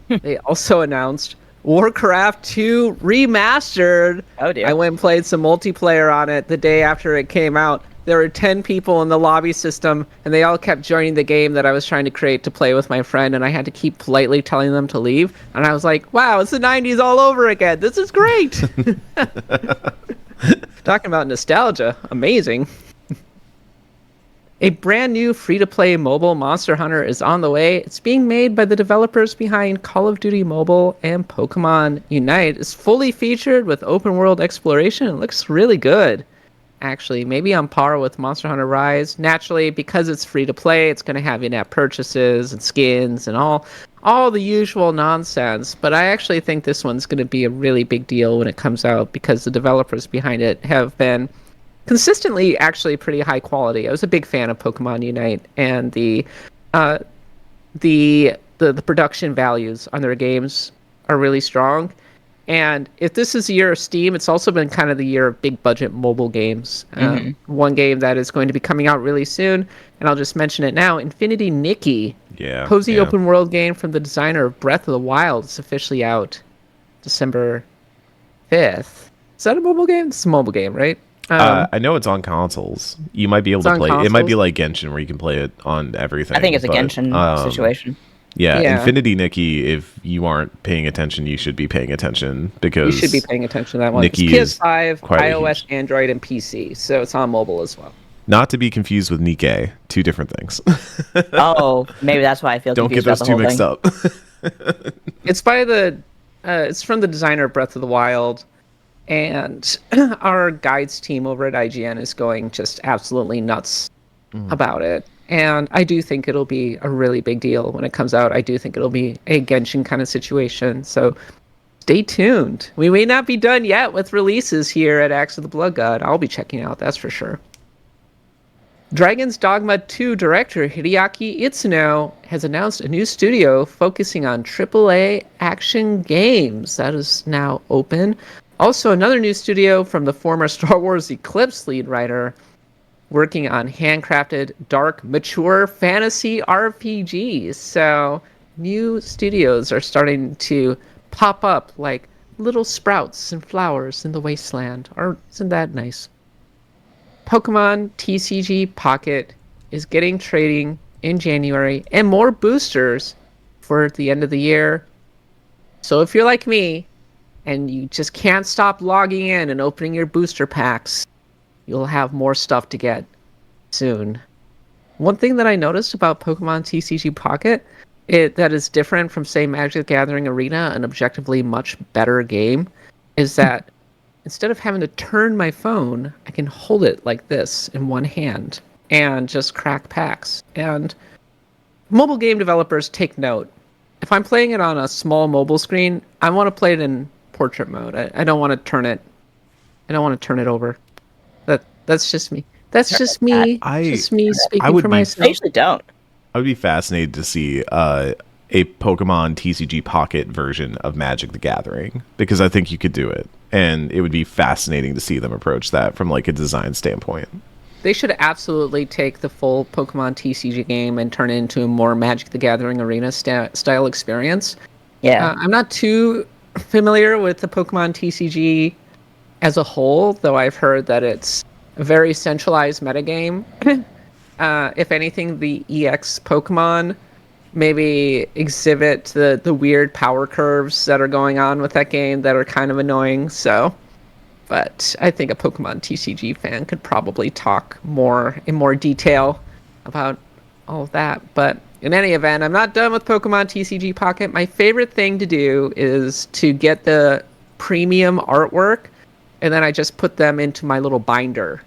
They also announced Warcraft 2 Remastered. Oh dear. I went and played some multiplayer on it the day after it came out. There were 10 people in the lobby system, and they all kept joining the game that I was trying to create to play with my friend, and I had to keep politely telling them to leave. And I was like, wow, it's the 90s all over again. This is great. Talking about nostalgia. Amazing. A brand new free-to-play mobile Monster Hunter is on the way. It's being made by the developers behind Call of Duty Mobile and Pokemon Unite. It's fully featured with open-world exploration. It looks really good, actually. Maybe on par with Monster Hunter Rise. Naturally, because it's free-to-play, it's going to have in-app purchases and skins and all the usual nonsense. But I actually think this one's going to be a really big deal when it comes out because the developers behind it have been consistently actually pretty high quality. I was a big fan of Pokemon Unite, and the production values on their games are really strong. And if this is the year of Steam, it's also been kind of the year of big budget mobile games. One game that is going to be coming out really soon, and I'll just mention it now, Infinity Nikki. Yeah. Cozy yeah. open world game from the designer of Breath of the Wild. It's officially out December 5th. Is that a mobile game? It's a mobile game, right? I know it's on consoles. You might be able to on play. It might be consoles? like Genshin, where you can play it on everything. I think it's a but, Genshin situation. Yeah, Yeah. Infinity Nikki. If you aren't paying attention, you should be paying attention You because should be paying attention to that one. Nikki It's is PS5, quite a iOS, huge- Android, and PC, so it's on mobile as well. not to be confused with Nikkei. Two different things. Oh, maybe that's why I feel Don't get confused those about the two whole mixed thing. up. It's by it's from the designer of Breath of the Wild, and our guides team over at IGN is going just absolutely nuts about it. And I do think it'll be a really big deal when it comes out. I do think it'll be a Genshin kind of situation. So stay tuned. We may not be done yet with releases here at Axe of the Blood God. I'll be checking out, that's for sure. Dragon's Dogma 2 director Hideaki Itsuno has announced a new studio focusing on AAA action games. That is now open. Also, another new studio from the former Star Wars Eclipse lead writer working on handcrafted, dark, mature fantasy RPGs. So, new studios are starting to pop up like little sprouts and flowers in the wasteland. Isn't that nice? Pokemon TCG Pocket is getting trading in January and more boosters for the end of the year. So if you're like me and you just can't stop logging in and opening your booster packs, you'll have more stuff to get soon. One thing that I noticed about Pokemon TCG Pocket that is different from, say, Magic the Gathering Arena, an objectively much better game, is that instead of having to turn my phone, I can hold it like this in one hand and just crack packs. And mobile game developers take note. If I'm playing it on a small mobile screen, I want to play it in portrait mode. I don't want to turn it. I don't want to turn it over. That's just me. That's just me. Just me speaking for myself. I usually don't. I would be fascinated to see a Pokemon TCG Pocket version of Magic the Gathering, because I think you could do it, and it would be fascinating to see them approach that from like a design standpoint. They should absolutely take the full Pokemon TCG game and turn it into a more Magic the Gathering Arena style experience. Yeah. I'm not too familiar with the Pokemon TCG as a whole, though I've heard that it's a very centralized metagame. If anything, the EX Pokemon maybe exhibit the weird power curves that are going on with that game that are kind of annoying. So, but I think a Pokemon TCG fan could probably talk in more detail about all of that. But in any event, I'm not done with Pokemon TCG Pocket. My favorite thing to do is to get the premium artwork, and then I just put them into my little binder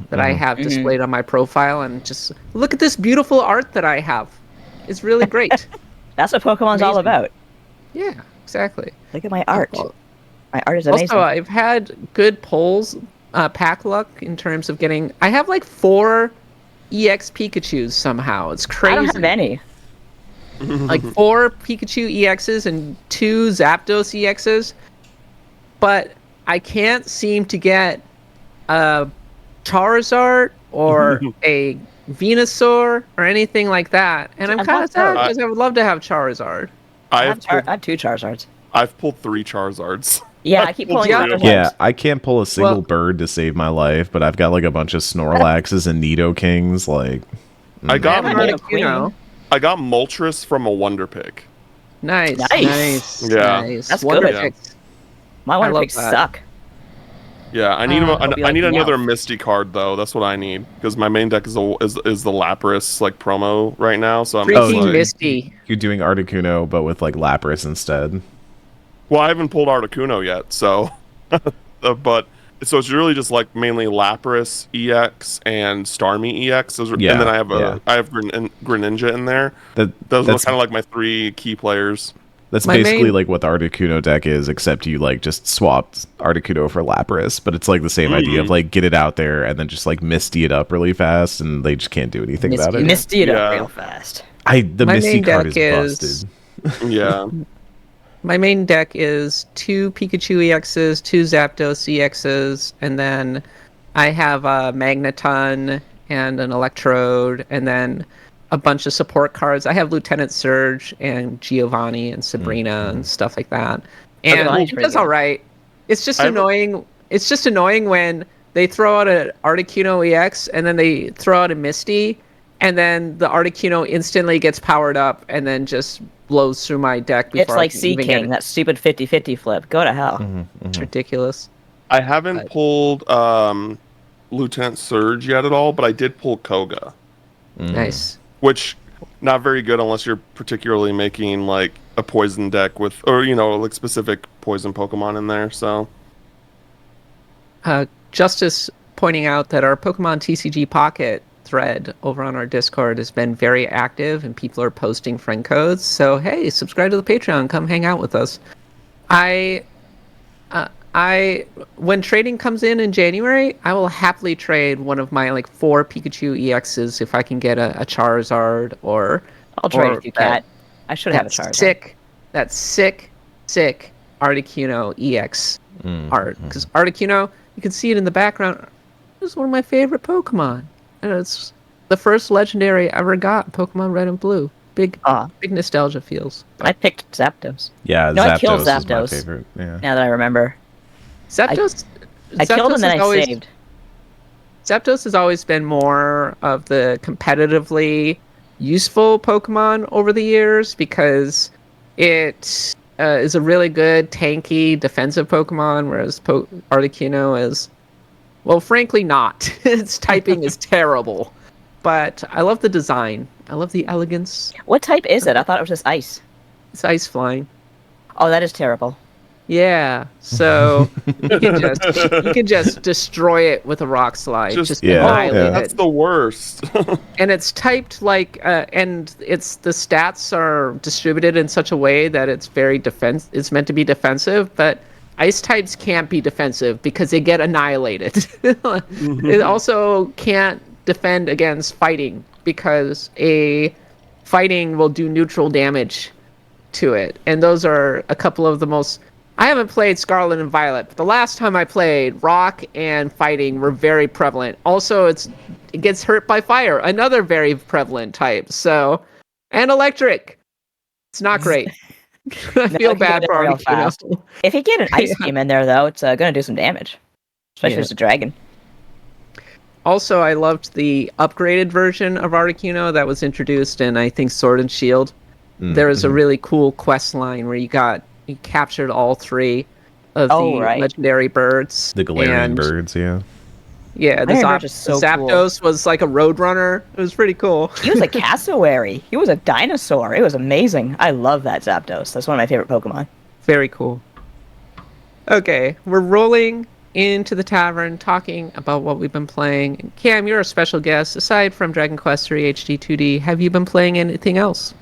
that I have displayed on my profile, and just look at this beautiful art that I have. It's really great. That's what Pokemon's all about. Yeah, exactly. Look at my art. My art is amazing. Also, I've had good pulls, pack luck in terms of getting. I have like 4 EX Pikachus somehow. It's crazy. I don't have any. Like 4 Pikachu EXs and 2 Zapdos EXs, but I can't seem to get a Charizard or a Venusaur or anything like that, and I'm kind of sad because I would love to have Charizard. I have 2 Charizards. I've pulled 3 Charizards. Yeah, I keep pulling Charizards. Yeah, I can't pull a single bird to save my life, but I've got like a bunch of Snorlaxes and Nidokings. Like, I got I got Moltres from a Wonder Pick. Nice. Yeah, nice. That's Wonder good. Picks. My Wonder Picks suck. Yeah, I need another Misty card though. That's what I need, because my main deck is the Lapras like promo right now. So I'm freaking Misty. You're doing Articuno, but with like Lapras instead. Well, I haven't pulled Articuno yet, so but so it's really just like mainly Lapras EX and Starmie EX, and then I have Greninja in there. Those are kind of like my 3 key players. That's basically like what the Articuno deck is, except you like just swapped Articuno for Lapras, but it's like the same idea of like get it out there and then just like Misty it up really fast, and they just can't do anything about it. Misty it up real fast. The Misty card is busted. Yeah. My main deck is 2 Pikachu EXs, 2 Zapdos EXs, and then I have a Magneton and an Electrode, and then a bunch of support cards. I have Lieutenant Surge and Giovanni and Sabrina and stuff like that. And that's all right. It's just annoying. It's just annoying when they throw out an Articuno EX and then they throw out a Misty, and then the Articuno instantly gets powered up and then just blows through my deck before it's like Sea King, that stupid 50-50 flip. Go to hell. It's ridiculous. I haven't pulled Lieutenant Surge yet at all, but I did pull Koga. Nice. Which, not very good unless you're particularly making like a poison deck with, or like specific poison Pokemon in there. So, Justice pointing out that our Pokemon TCG Pocket thread over on our Discord has been very active, and people are posting friend codes. So hey, subscribe to the Patreon, come hang out with us. When trading comes in January, I will happily trade one of my like 4 Pikachu EXs if I can get a Charizard I'll trade or with you, Cat. I should have a Charizard. that sick Articuno EX art. Because Articuno, you can see it in the background. It's one of my favorite Pokemon. And it's the first legendary I ever got in Pokemon Red and Blue. Big nostalgia feels. I picked Zapdos. Yeah, No, I Zapdos killed is my Zapdos. favorite. Yeah. Now that I remember. Zapdos. I killed him and then I saved. Zapdos has always been more of the competitively useful Pokemon over the years because it is a really good tanky defensive Pokemon, whereas Articuno is, well, frankly not. Its typing is terrible, but I love the design. I love the elegance. What type is it? I thought it was just ice. It's ice flying. Oh, that is terrible. Yeah, so you can just destroy it with a rock slide. Just annihilate it. That's the worst. And it's typed like, and the stats are distributed in such a way that it's it's meant to be defensive, but ice types can't be defensive because they get annihilated. It also can't defend against fighting because a fighting will do neutral damage to it, and those are a couple of the most. I haven't played Scarlet and Violet, but the last time I played, rock and fighting were very prevalent. Also, it gets hurt by fire, another very prevalent type. So, and electric. It's not great. I feel bad for Articuno. If you get an ice beam in there, though, it's going to do some damage, especially if it's a dragon. Also, I loved the upgraded version of Articuno that was introduced in, I think, Sword and Shield. There was a really cool quest line where you captured all 3 of the legendary birds. The Galarian birds, yeah. Yeah, the Zapdos was like a roadrunner. It was pretty cool. He was a cassowary. He was a dinosaur. It was amazing. I love that Zapdos. That's one of my favorite Pokemon. Very cool. Okay, we're rolling into the tavern, talking about what we've been playing. Cam, you're a special guest. Aside from Dragon Quest III HD-2D, have you been playing anything else?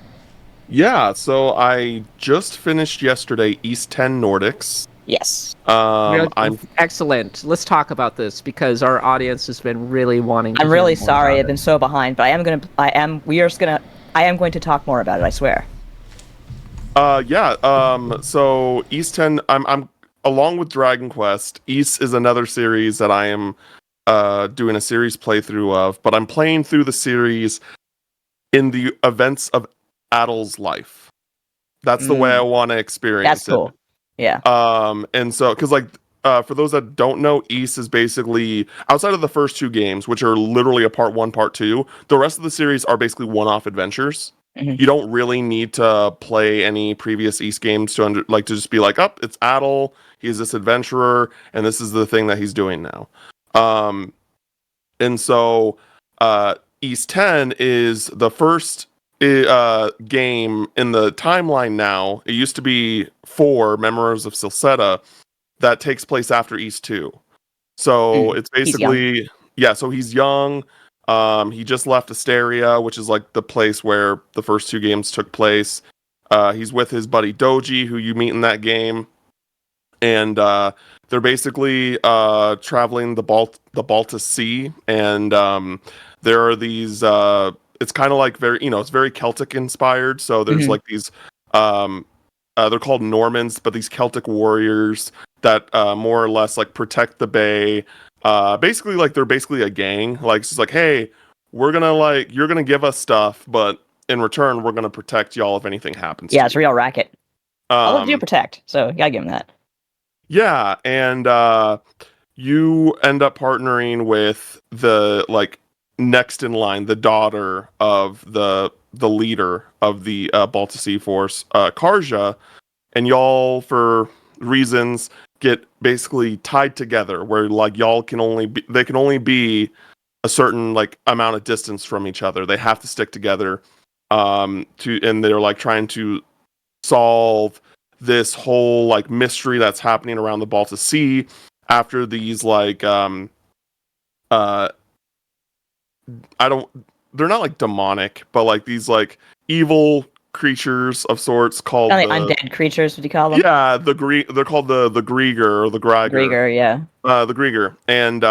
Yeah, so I just finished yesterday East 10 Nordics. Yes. I'm excellent. Let's talk about this because our audience has been really wanting to I'm really sorry I've been so behind, but I am going to talk more about it, I swear. So East 10 I'm along with Dragon Quest, East is another series that I am doing a series playthrough of, but I'm playing through the series in the events of Adel's life. That's the way I want to experience it. That's cool. Yeah. And so, because for those that don't know, East is basically outside of the first 2 games, which are literally a part 1, part 2. The rest of the series are basically one-off adventures. You don't really need to play any previous East games to just be like, oh, it's Adel. He's this adventurer, and this is the thing that he's doing now. And so, East 10 is the first game in the timeline now. It used to be 4 Memoirs of Silseta that takes place after East 2. So it's basically so he's young. He just left Asteria, which is like the place where the first 2 games took place. He's with his buddy Doji, who you meet in that game, and they're basically traveling the Baltic Sea, and there are these. It's kind of like it's very Celtic inspired. So there's like these, they're called Normans, but these Celtic warriors that more or less like protect the bay. Basically, like they're basically a gang. Like it's like, hey, you're gonna give us stuff, but in return, we're gonna protect y'all if anything happens. Yeah, it's a real racket. All of you protect, so you gotta give them that. Yeah, and you end up partnering with the next in line, the daughter of the leader of the Baltic Sea Force, Karja, and y'all, for reasons, get basically tied together, where y'all can only be a certain amount of distance from each other. They have to stick together, and they're trying to solve this whole mystery that's happening around the Baltic Sea after these they're not demonic, but these evil creatures of sorts called Kind of like undead creatures, would you call them? yeah, they're called the Grieger or the Greiger. Grieger, yeah. The Grieger. And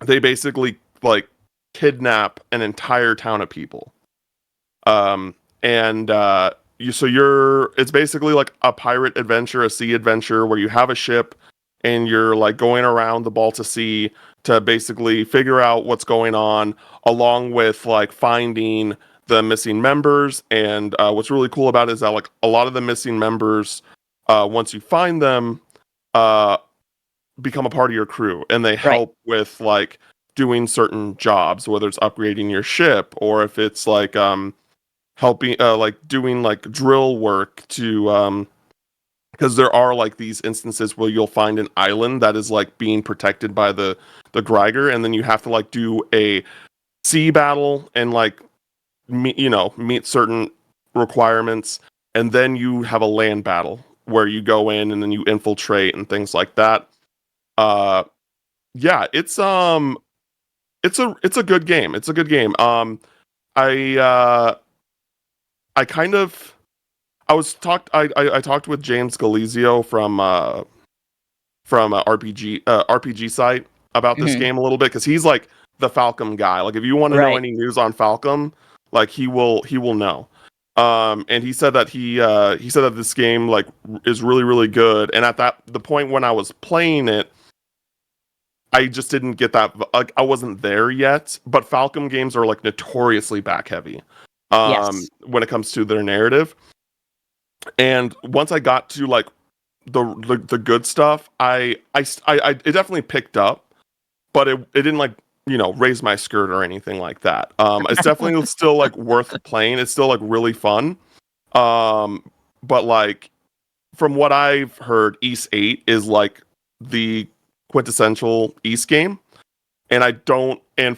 they basically like kidnap an entire town of people. And it's basically like a pirate adventure, a sea adventure where you have a ship and you're like going around the Baltic Sea to basically figure out what's going on, along with like finding the missing members. And what's really cool about it is that like a lot of the missing members, once you find them, become a part of your crew, and they help with like doing certain jobs, whether it's upgrading your ship or if it's like helping like doing like drill work to because there are like these instances where you'll find an island that is like being protected by the Greiger, and then you have to like do a sea battle and like meet certain requirements, and then you have a land battle where you go in and then you infiltrate and things like that. Yeah, it's a good game. It's a good game. I talked with James Galizio from RPG site about this game a little bit, because he's like the Falcom guy. Like if you want to know any news on Falcom, like he will know. And he said that he said that this game like is really, really good. And at the point when I was playing it, I just didn't get that. Like, I wasn't there yet. But Falcom games are like notoriously back heavy when it comes to their narrative. And once I got to like the good stuff, it definitely picked up, but it didn't like raise my skirt or anything like that. It's definitely still like worth playing. It's still like really fun. But like from what I've heard, Ys 8 is like the quintessential Ys game, and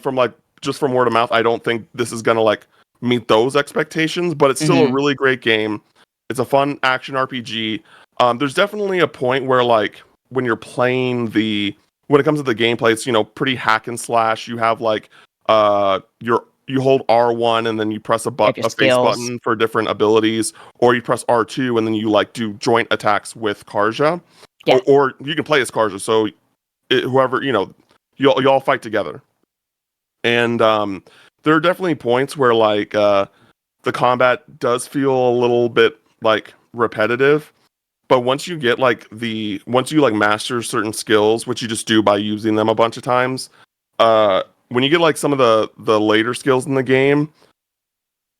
from like just from word of mouth, I don't think this is gonna like meet those expectations. But it's still a really great game. It's a fun action RPG. There's definitely a point where like when you're playing when it comes to the gameplay, it's pretty hack and slash. You have like you hold R1 and then you press a face button for different abilities, or you press R2 and then you like do joint attacks with Karja, or you can play as Karja. So whoever you all fight together. And there are definitely points where like the combat does feel a little bit like repetitive, but once you master certain skills, which you just do by using them a bunch of times, when you get like some of the later skills in the game,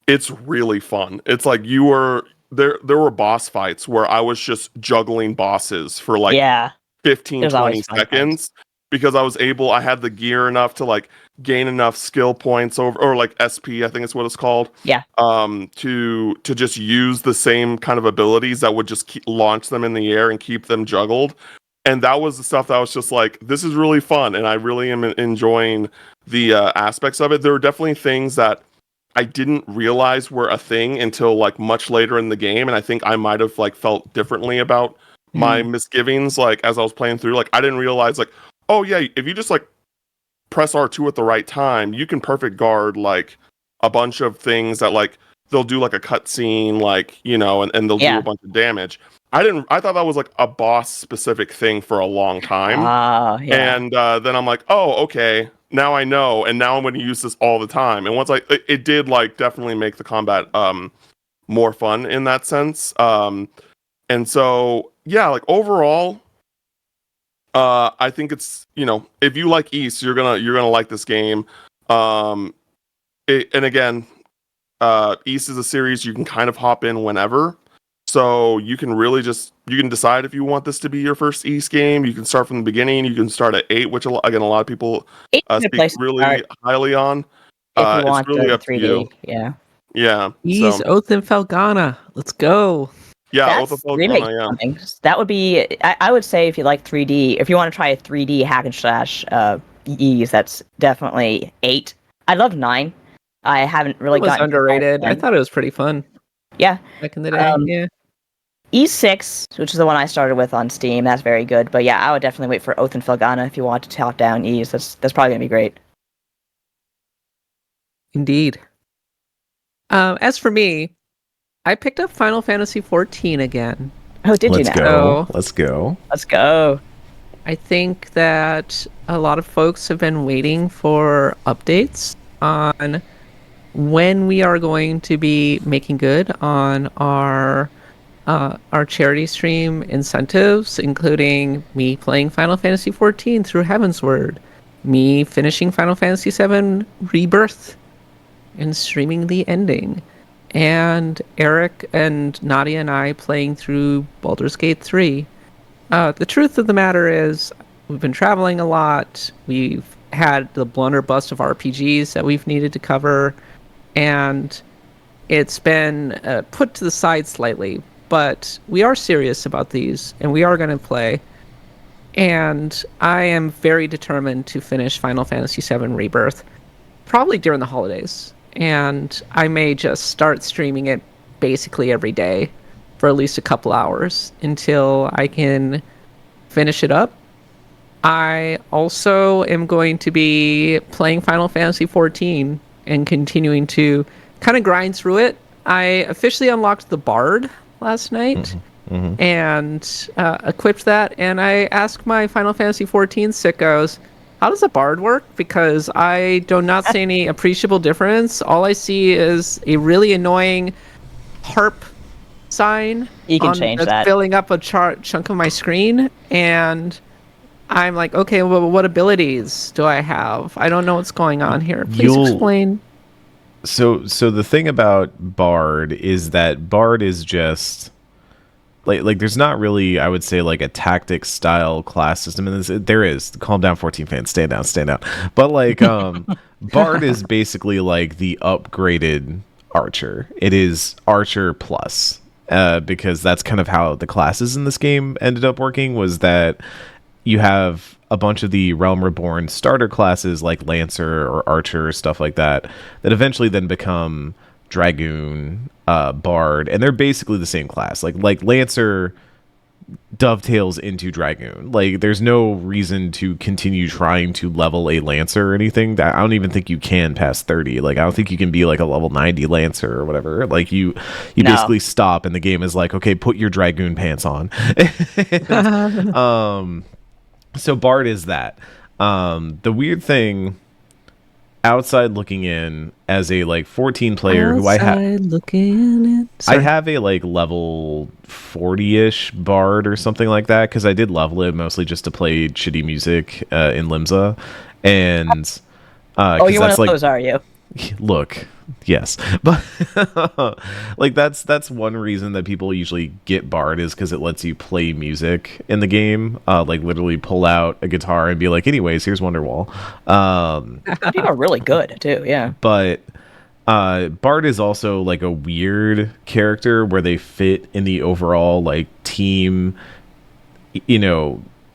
it's really fun. It's like there were boss fights where I was just juggling bosses for like 15 20 seconds, because I had the gear enough to like gain enough skill points or like SP, I think it's what it's called. Yeah. To just use the same kind of abilities that would just launch them in the air and keep them juggled. And that was the stuff that I was just like, this is really fun, and I really am enjoying the aspects of it. There were definitely things that I didn't realize were a thing until like much later in the game, and I think I might have like felt differently about my misgivings like as I was playing through. Like I didn't realize like, oh yeah, if you just like press R2 at the right time, you can perfect guard like a bunch of things that like they'll do like a cutscene, like and they'll do a bunch of damage. I thought that was like a boss specific thing for a long time. And then I'm like, oh, okay, now I know, and now I'm going to use this all the time. And once it did like definitely make the combat more fun in that sense. And so yeah, like overall, I think it's if you like Ys, you're gonna like this game. And again, Ys is a series you can kind of hop in whenever. So you can really you can decide if you want this to be your first Ys game. You can start from the beginning. You can start at 8, which again a lot of people speak really highly on. If you want it's really up 3D, to you. yeah. Ys, Oath and Felghana. Let's go. Yeah, That's remake. That would be. I would say if you like 3D, if you want to try a 3D hack and slash Ys, that's definitely 8. I love 9. I haven't really gotten underrated. I thought it was pretty fun. Yeah, back in the day. Yeah. Ys 6, which is the one I started with on Steam, that's very good. But yeah, I would definitely wait for Oath and Felghana if you want to top down Ys. That's probably gonna be great. Indeed. As for me, I picked up Final Fantasy 14 again. Oh, did you Let's now? go. So- Let's go. Let's go. I think that a lot of folks have been waiting for updates on when we are going to be making good on our charity stream incentives, including me playing Final Fantasy 14 through Heavensward, me finishing Final Fantasy 7 Rebirth and streaming the ending, and Eric and Nadia and I playing through Baldur's Gate 3. The truth of the matter is, we've been traveling a lot. We've had the blunderbuss of RPGs that we've needed to cover, and it's been put to the side slightly. But we are serious about these, and we are going to play. And I am very determined to finish Final Fantasy VII Rebirth, probably during the holidays. And I may just start streaming it basically every day for at least a couple hours until I can finish it up. I also am going to be playing Final Fantasy XIV and continuing to kind of grind through it. I officially unlocked the Bard last night and equipped that, and I asked my Final Fantasy XIV sickos, how does the Bard work? Because I do not see any appreciable difference. All I see is a really annoying harp sign. You can change that's that. filling up a chunk of my screen, and I'm like, okay, well, what abilities do I have? I don't know what's going on here. Please explain. So the thing about Bard is that Bard is just like there's not really, I would say, like a tactics style class system in this. There is. Calm down, 14 fans. Stand down. But like Bard is basically like the upgraded Archer. It is Archer plus. Because that's kind of how the classes in this game ended up working, was that you have a bunch of the Realm Reborn starter classes like Lancer or Archer or stuff like that eventually then become Dragoon, Bard, and they're basically the same class. Like Lancer dovetails into Dragoon. Like, there's no reason to continue trying to level a Lancer or anything. I don't even think you can past 30. Like, I don't think you can be like a level 90 Lancer or whatever. Like, you No. basically stop and the game is like, okay, put your Dragoon pants on. So Bard is that. The weird thing, outside looking in, as a like 14 player who I have a like level 40-ish Bard or something like that, because I did level it mostly just to play shitty music in Limsa, and You're one of those, are you? Look, yes, but like that's one reason that people usually get Bard, is because it lets you play music in the game, like literally pull out a guitar and be like, anyways, here's Wonderwall. People are really good too. Yeah. But Bard is also like a weird character where they fit in the overall like team,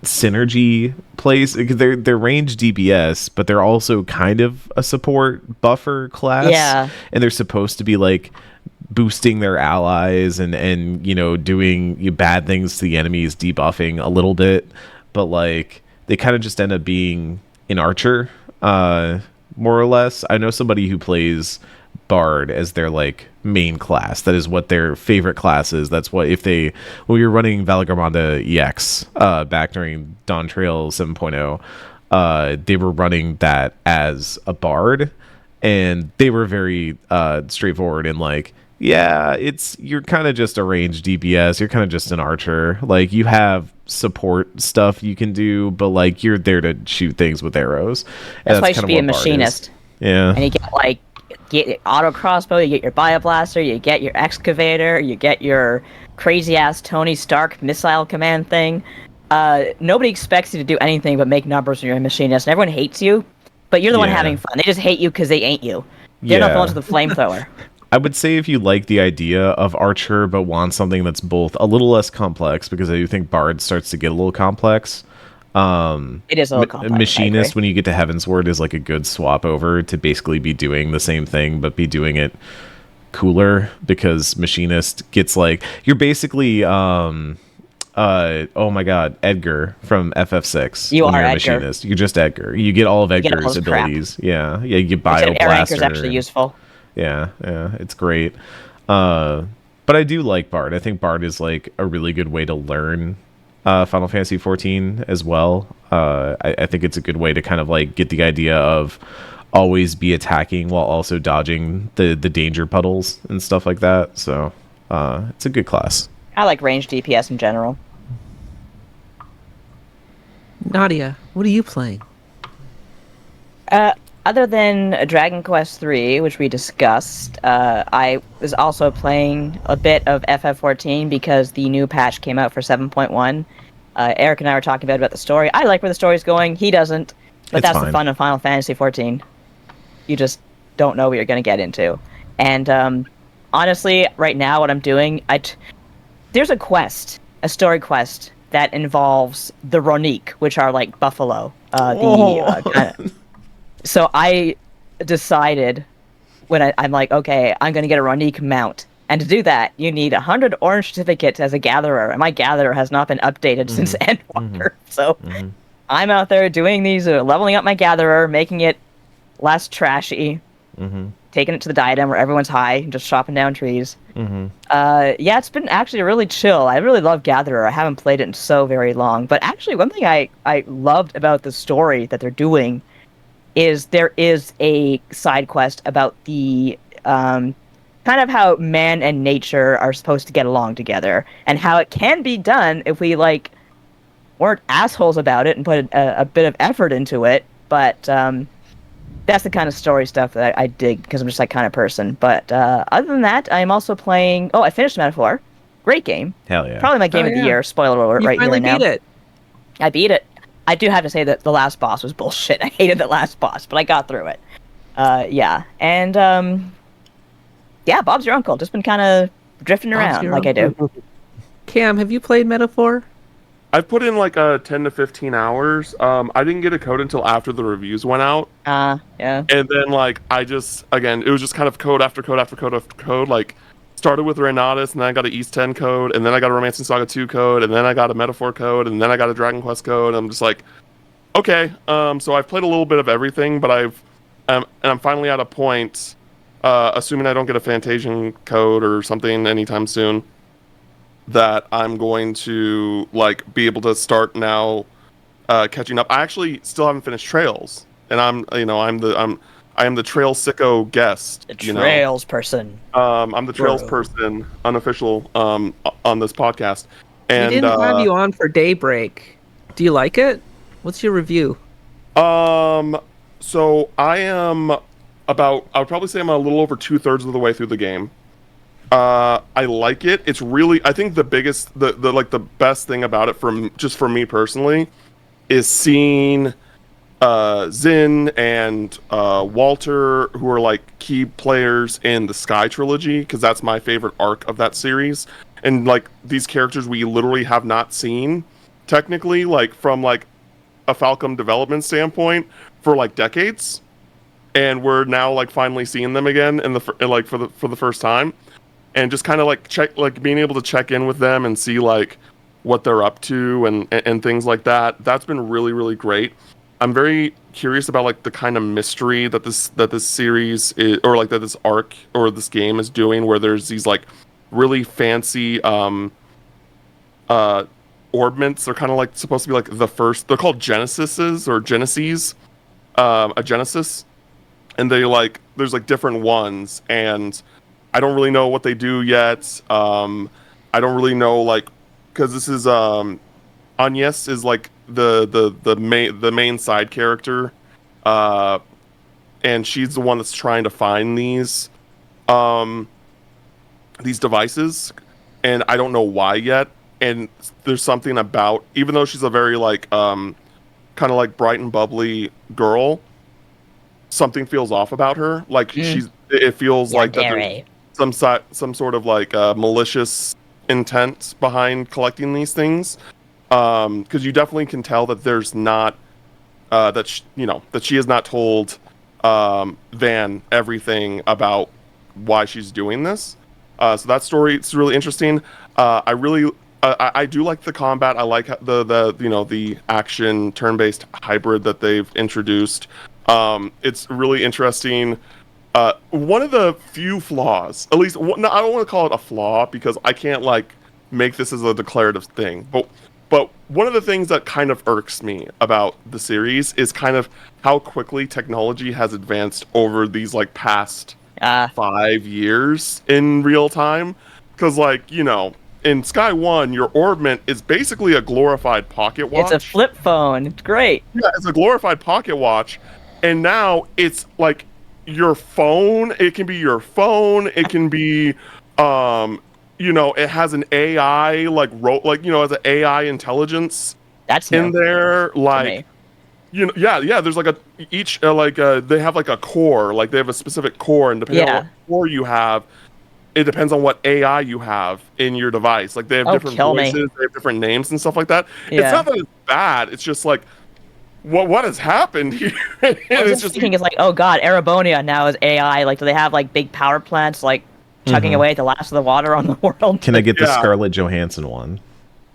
synergy place. They're range DPS, but they're also kind of a support buffer class. Yeah. And they're supposed to be like boosting their allies and doing bad things to the enemies, debuffing a little bit, but like they kind of just end up being an archer, more or less. I know somebody who plays Bard as their like main class. That is what their favorite class is. That's what, when we were running Valgarmanda EX back during Dawn Trail 7.0, they were running that as a Bard, and they were very straightforward and like, yeah, you're kind of just a range DPS. You're kind of just an archer. Like, you have support stuff you can do, but like you're there to shoot things with arrows. That's why you should be a machinist. Yeah. And you get your auto crossbow, you get your bioblaster, you get your excavator, you get your crazy ass Tony Stark missile command thing. Nobody expects you to do anything but make numbers when you're a machinist, and everyone hates you, but you're the one having fun. They just hate you because they ain't you. They're not the ones with the flamethrower. I would say if you like the idea of Archer but want something that's both a little less complex, because I do think Bard starts to get a little complex. It is a little complex. Machinist, when you get to Heavensward, is like a good swap over to basically be doing the same thing but be doing it cooler, because Machinist gets like, you're basically oh my god, Edgar from FF6. You when are you're a Edgar. Machinist. You're just Edgar. You get all of get all Edgar's his crap. abilities. Yeah, you get Air anchor's Bioblaster. actually useful. Yeah, it's great. But I do like Bard. I think Bard is like a really good way to learn Final Fantasy 14 as well. I think it's a good way to kind of like get the idea of always be attacking while also dodging the danger puddles and stuff like that. So it's a good class. I like ranged DPS in general. Nadia, what are you playing? Other than Dragon Quest III, which we discussed, I was also playing a bit of FF14 because the new patch came out for 7.1. Eric and I were talking about the story. I like where the story's going. He doesn't. But It's that's fine. the fun of Final Fantasy 14. You just don't know what you're going to get into. And honestly, right now, what I'm doing, there's a story quest that involves the Ronique, which are like buffalo. So I decided when I'm like, okay, I'm going to get a Ronique mount. And to do that, you need 100 orange certificates as a gatherer. And my gatherer has not been updated since Endwalker. So I'm out there doing these, leveling up my gatherer, making it less trashy, taking it to the diadem where everyone's high, and just chopping down trees. Yeah, it's been actually really chill. I really love Gatherer. I haven't played it in so very long. But actually, one thing I loved about the story that they're doing is there is a side quest about the kind of how man and nature are supposed to get along together, and how it can be done if we like weren't assholes about it and put a bit of effort into it. But that's the kind of story stuff that I dig because I'm just that kind of person. But other than that, I'm also playing. Oh, I finished Metaphor. Great game. Hell yeah. Probably my game of the year. Spoiler alert! You right here finally and now. beat it. I beat it. I do have to say that the last boss was bullshit. I hated the last boss, but I got through it. Yeah, and yeah, Bob's your uncle. Just been kind of drifting around like I do. Cam, have you played Metaphor? I've put in like 10 to 15 hours. I didn't get a code until after the reviews went out. Yeah. And then like it was just kind of code after code after code after code. Like started with Renatus, and then I got an East 10 code, and then I got a Romancing Saga 2 code, and then I got a Metaphor code, and then I got a Dragon Quest code. I'm just like, okay. So I've played a little bit of everything, but I'm finally at a point, assuming I don't get a Fantasian code or something anytime soon, that I'm going to like be able to start now catching up. I actually still haven't finished Trails, and I am the Trail Sicko guest. The Trails person. I'm the Trails person, unofficial, on this podcast. And We didn't have you on for Daybreak. Do you like it? What's your review? So I would probably say I'm a little over 2/3 of the way through the game. I like it. It's really, I think the best thing about it for me personally is seeing Zin and Walter, who are like key players in the Sky trilogy, because that's my favorite arc of that series. And like these characters we literally have not seen technically, like from like a Falcom development standpoint for like decades, and we're now like finally seeing them again for the first time. And just kind of like being able to check in with them and see like what they're up to and things like that. That's been really, really great. I'm very curious about like the kind of mystery that this series is, or like that this arc or this game is doing, where there's these like really fancy orbments. They're kind of like supposed to be like the first. They're called Genesises or Geneses, a Genesis, and there's like different ones, and I don't really know what they do yet. I don't really know, like, because this is Agnes is like the main side character, and she's the one that's trying to find these devices, and I don't know why yet. And there's something about, even though she's a very like kind of like bright and bubbly girl, something feels off about her. Like it feels like that some sort of like malicious intent behind collecting these things, because you definitely can tell that there's not that she has not told Van everything about why she's doing this. So that story, it's really interesting. I do like the combat. I like the action turn-based hybrid that they've introduced. It's really interesting one of the few flaws, at least, no, I don't want to call it a flaw because I can't like make this as a declarative thing, but one of the things that kind of irks me about the series is kind of how quickly technology has advanced over these like past 5 years in real time. Because like, you know, in Sky 1, your Orbment is basically a glorified pocket watch. It's a flip phone. It's great. Yeah, it's a glorified pocket watch. And now it's like your phone. It can be your phone. It can be, you know, it has an AI, like, you know, has an AI intelligence That's in new there. to Like, me. you know, yeah, there's like they have like a core. Like, they have a specific core. And depending on what core you have, it depends on what AI you have in your device. Like, they have different voices, they have different names and stuff like that. Yeah. It's not that it's bad. It's just like, what has happened here? It's just thinking, it's like, oh god, Arabonia now is AI. Like, do they have like big power plants like chugging away at the last of the water on the world? Can I get the Scarlett Johansson one?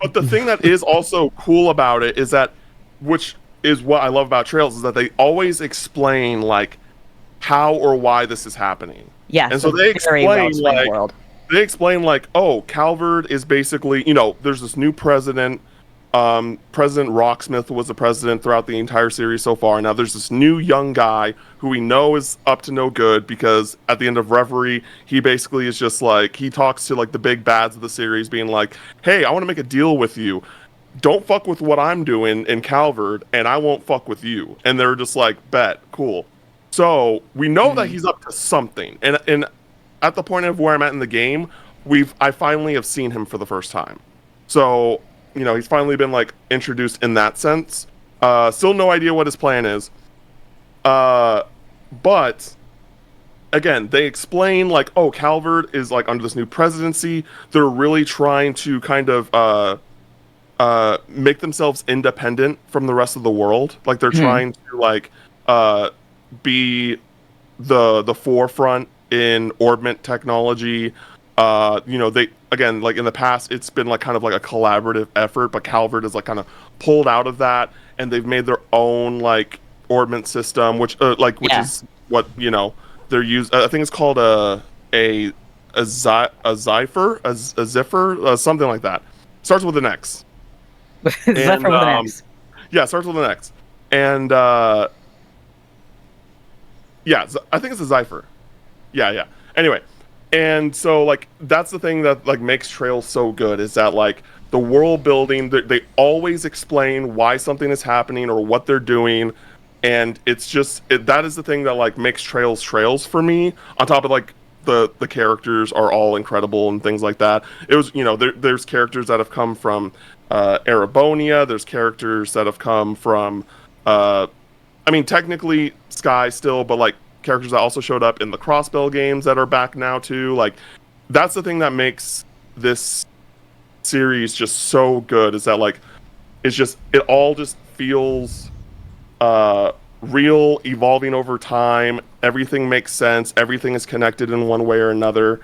But the thing that is also cool about it is that, which is what I love about Trails, is that they always explain like how or why this is happening. Yeah, and so they explain like world. Oh, Calvard is basically, you know, there's this new president. President Rocksmith was the president throughout the entire series so far. Now there's this new young guy who we know is up to no good, because at the end of Reverie, he basically is just like, he talks to like the big bads of the series, being like, hey, I want to make a deal with you. Don't fuck with what I'm doing in Calvard, and I won't fuck with you. And they're just like, bet, cool. So we know that he's up to something. And at the point of where I'm at in the game, I finally have seen him for the first time. So, you know, he's finally been like introduced in that sense. Still no idea what his plan is. But again, they explain like, oh, Calvard is like under this new presidency. They're really trying to kind of make themselves independent from the rest of the world. Like, they're trying to like be the forefront in Orbment technology. You know, they, again, like in the past, it's been like kind of like a collaborative effort, but Calvard is like kind of pulled out of that, and they've made their own like Orbment system, which is what, you know, they're used. I think it's called a Zephyr, something like that. Starts with an X. Zephyr with an X. Yeah, starts with an X. And yeah, I think it's a Zephyr. Yeah. Anyway. And so, like, that's the thing that, like, makes Trails so good, is that, like, the world building, they always explain why something is happening or what they're doing, and it's just, that is the thing that, like, makes Trails for me, on top of, like, the characters are all incredible and things like that. It was, you know, there's characters that have come from Arabonia, there's characters that have come from, I mean, technically Sky still, but, like, characters that also showed up in the Crossbell games that are back now too. Like, that's the thing that makes this series just so good, is that like it all just feels real, evolving over time. Everything makes sense, everything is connected in one way or another,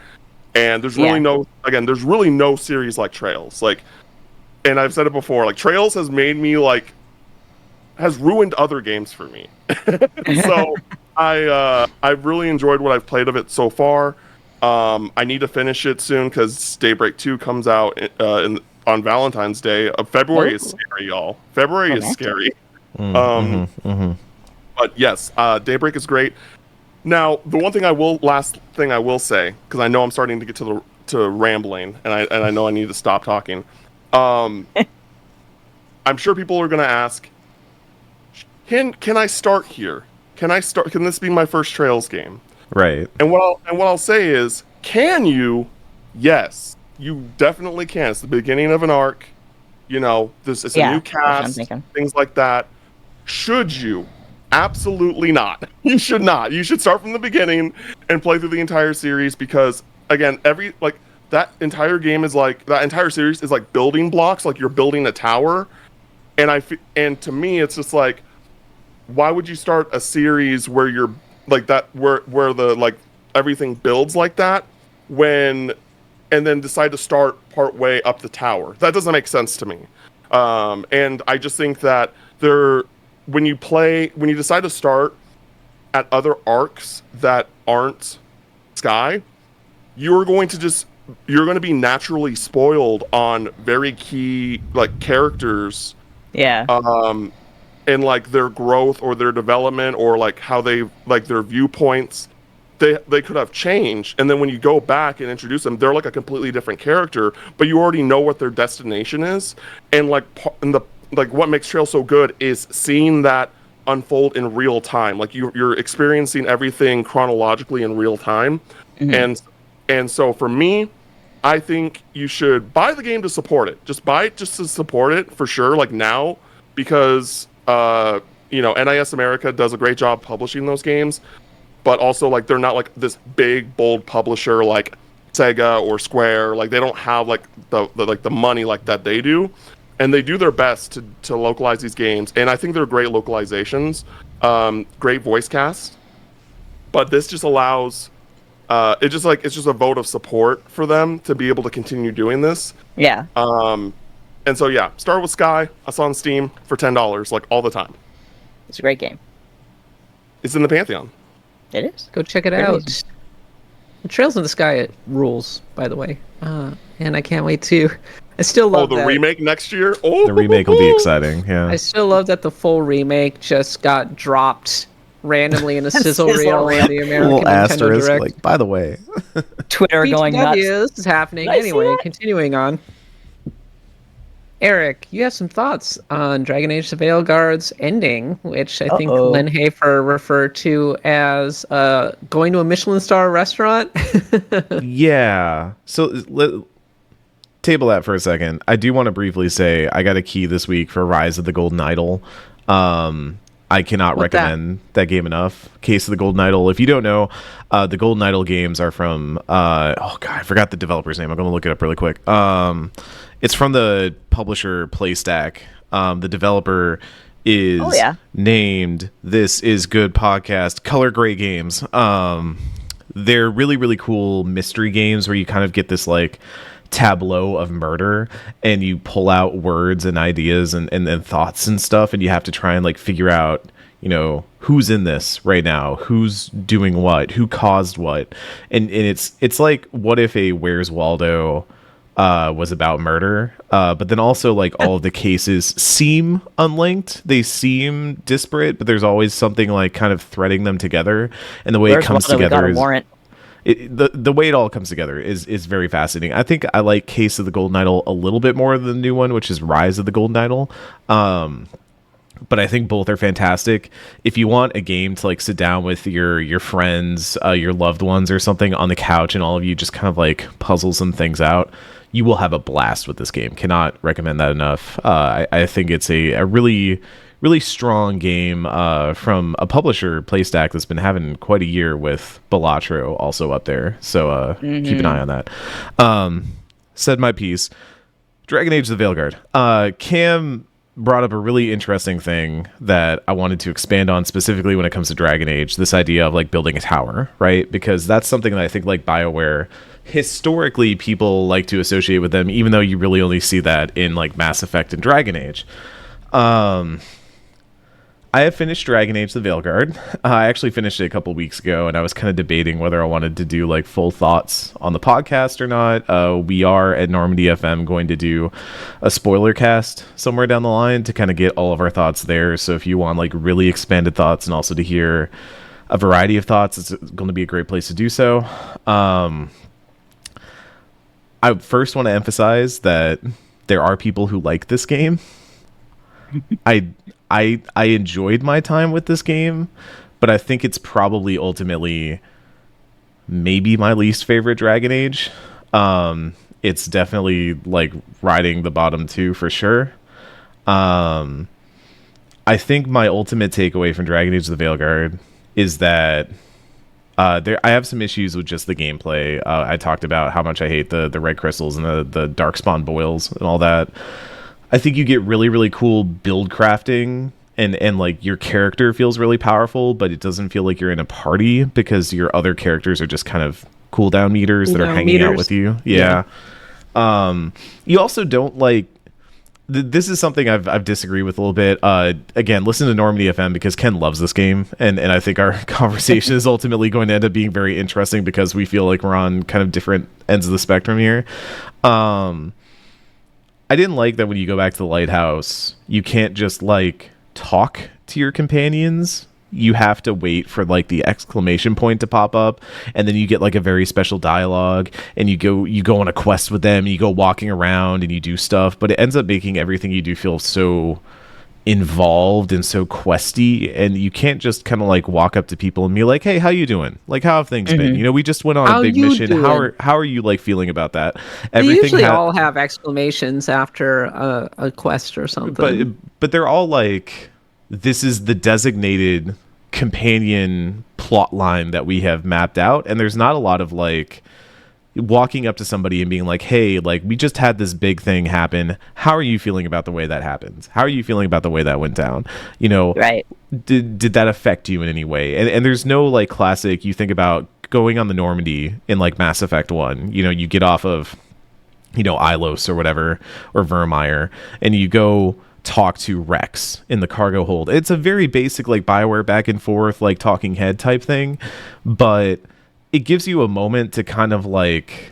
and there's really there's really no series like Trails. Like, and I've said it before, like, Trails has made me like, has ruined other games for me. So I've really enjoyed what I've played of it so far. I need to finish it soon, because Daybreak 2 comes out on Valentine's Day. February is scary, y'all. February is scary. But yes, Daybreak is great. Now, the last thing I will say, because I know I'm starting to get to rambling, and I know I need to stop talking. I'm sure people are going to ask, can I start here? Can this be my first Trails game? Right. And what I'll say is, can you? Yes, you definitely can. It's the beginning of an arc. You know, it's a new cast, things like that. Should you? Absolutely not. You should not. You should start from the beginning and play through the entire series, because again, that entire series is like building blocks. Like, you're building a tower, and to me, it's just like, why would you start a series where you're like that, where the like everything builds like that, and then decide to start part way up the tower? That doesn't make sense to me. And I just think that when you decide to start at other arcs that aren't Sky, you're going to be naturally spoiled on very key like characters, Yeah. and like their growth or their development or like how they like their viewpoints. They could have changed, and then when you go back and introduce them, they're like a completely different character, but you already know what their destination is. And like what makes Trail so good is seeing that unfold in real time. Like you're experiencing everything chronologically in real time. And so for me, I think you should buy the game to support it. Just buy it just to support it for sure, like now, because NIS America does a great job publishing those games. But also, like, they're not like this big, bold publisher like Sega or Square. Like, they don't have like the money like that they do, and they do their best to localize these games. And I think they're great localizations, great voice cast. But this just allows, it's just a vote of support for them to be able to continue doing this. Yeah. And so yeah, start with Sky. I saw on Steam for $10, like all the time. It's a great game. It's in the Pantheon. It is. Go check it out. The Trails in the Sky it rules, by the way. And I can't wait to. I still love the remake next year. Oh, The remake will be exciting. Yeah. I still love that the full remake just got dropped randomly in a sizzle Sizzle reel reel. in the American Little Nintendo asterisk, Direct. like, by the way. Twitter going nuts. This is happening Did I see anyway. that? Continuing on. Eric, you have some thoughts on Dragon Age: The Veilguard's ending, which I think Uh-oh. Len Hafer referred to as going to a Michelin star restaurant. Yeah. So table that for a second. I do want to briefly say I got a key this week for Rise of the Golden Idol. I cannot recommend that game enough. Case of the Golden Idol. If you don't know, the Golden Idol games are from I forgot the developer's name. I'm gonna look it up really quick. It's from the publisher PlayStack. The developer is named This Is Good Podcast Color Gray Games. They're really, really cool mystery games where you kind of get this like tableau of murder and you pull out words and ideas and thoughts and stuff, and you have to try and like figure out, who's in this right now, who's doing what, who caused what. And it's like, what if a Where's Waldo was about murder, but then also like all of the cases seem unlinked, they seem disparate, but there's always something like kind of threading them together, and the way it comes together is the way it all comes together is very fascinating. I think I like Case of the Golden Idol a little bit more than the new one, which is Rise of the Golden Idol. But I think both are fantastic. If you want a game to like sit down with your friends, your loved ones or something on the couch, and all of you just kind of like puzzle some things out, you will have a blast with this game. Cannot recommend that enough. I think it's a really, really strong game from a publisher, PlayStack, that's been having quite a year, with Balatro also up there. So keep an eye on that. Said my piece. Dragon Age: The Veilguard. Cam brought up a really interesting thing that I wanted to expand on, specifically when it comes to Dragon Age, this idea of like building a tower, right? Because that's something that I think like BioWare, historically people like to associate with them, even though you really only see that in like Mass Effect and Dragon Age. I have finished Dragon Age: The Veilguard. I actually finished it a couple weeks ago, and I was kind of debating whether I wanted to do like full thoughts on the podcast or not. We are at Normandy FM going to do a spoiler cast somewhere down the line to kind of get all of our thoughts there. So if you want like really expanded thoughts and also to hear a variety of thoughts, it's going to be a great place to do so. I first want to emphasize that there are people who like this game. I enjoyed my time with this game, but I think it's probably ultimately maybe my least favorite Dragon Age. It's definitely like riding the bottom two for sure. I think my ultimate takeaway from Dragon Age: The Veilguard is that I have some issues with just the gameplay. I talked about how much I hate the red crystals and the darkspawn boils and all that. I think you get really, really cool build crafting, and like your character feels really powerful, but it doesn't feel like you're in a party because your other characters are just kind of cooldown meters that are hanging out with you. Yeah. You also don't like, this is something I've disagreed with a little bit. Again, listen to Normandy FM because Ken loves this game, and I think our conversation is ultimately going to end up being very interesting because we feel like we're on kind of different ends of the spectrum here. I didn't like that when you go back to the lighthouse, you can't just like talk to your companions. You have to wait for like the exclamation point to pop up, and then you get like a very special dialogue, and you go on a quest with them, you go walking around and you do stuff, but it ends up making everything you do feel so involved and so questy, and you can't just kind of like walk up to people and be like, hey, how you doing? Like, how have things been? You know, we just went on a big mission. How are you like feeling about that? They usually all have exclamations after a quest or something. But they're all like, this is the designated companion plot line that we have mapped out, and there's not a lot of like walking up to somebody and being like, hey, like, we just had this big thing happen. How are you feeling about the way that happened? How are you feeling about the way that went down? You know, right? Did that affect you in any way? And there's no like classic, you think about going on the Normandy in like Mass Effect 1, you know, you get off of, you know, Ilos or whatever, or Vermeer, and you go talk to Rex in the cargo hold. It's a very basic like BioWare back and forth like talking head type thing, but it gives you a moment to kind of like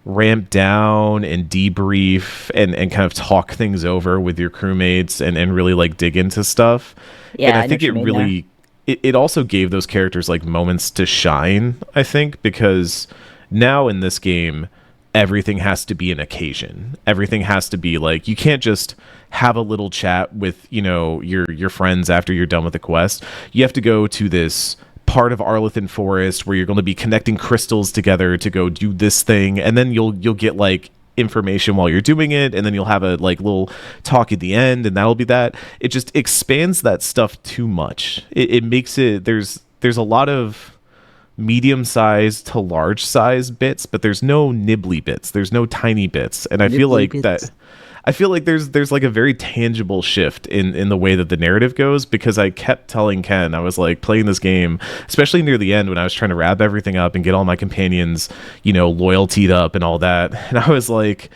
ramp down and debrief and kind of talk things over with your crewmates and really like dig into stuff. Yeah, and I think it really it also gave those characters like moments to shine, I think, because now in this game everything has to be an occasion. Everything has to be like, you can't just have a little chat with, you know, your friends after you're done with the quest. You have to go to this part of Arlithan Forest where you're going to be connecting crystals together to go do this thing, and then you'll get like information while you're doing it, and then you'll have a like little talk at the end, and that'll be that. It just expands that stuff too much. It makes it, there's a lot of medium-sized to large-sized bits, but there's no nibbly bits. There's no tiny bits, and I feel like there's like a very tangible shift in the way that the narrative goes, because I kept telling Ken, I was like playing this game, especially near the end when I was trying to wrap everything up and get all my companions, you know, loyaltied up and all that, and I was like,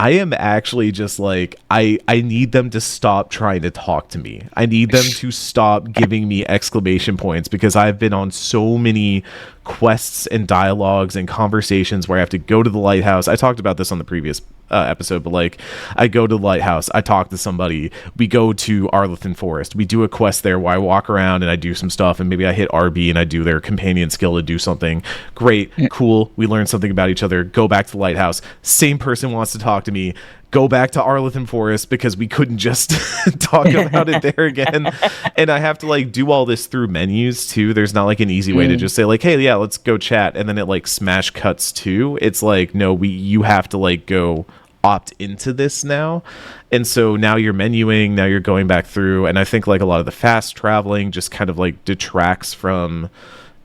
I am actually just like, I need them to stop trying to talk to me. I need them to stop giving me exclamation points, because I've been on so many quests and dialogues and conversations where I have to go to the lighthouse. I talked about this on the previous episode, but like, I go to the lighthouse, I talk to somebody, we go to Arlithan Forest, we do a quest there where I walk around and I do some stuff, and maybe I hit RB and I do their companion skill to do something. Great, cool, we learn something about each other, go back to the lighthouse, same person wants to talk to me, go back to Arlithan Forest because we couldn't just talk about it there again. And I have to like do all this through menus too. There's not like an easy way to just say like, hey, yeah, let's go chat, and then it like smash cuts to, it's like, no, you have to like go opt into this now. And so now you're menuing, now you're going back through, and I think like a lot of the fast traveling just kind of like detracts from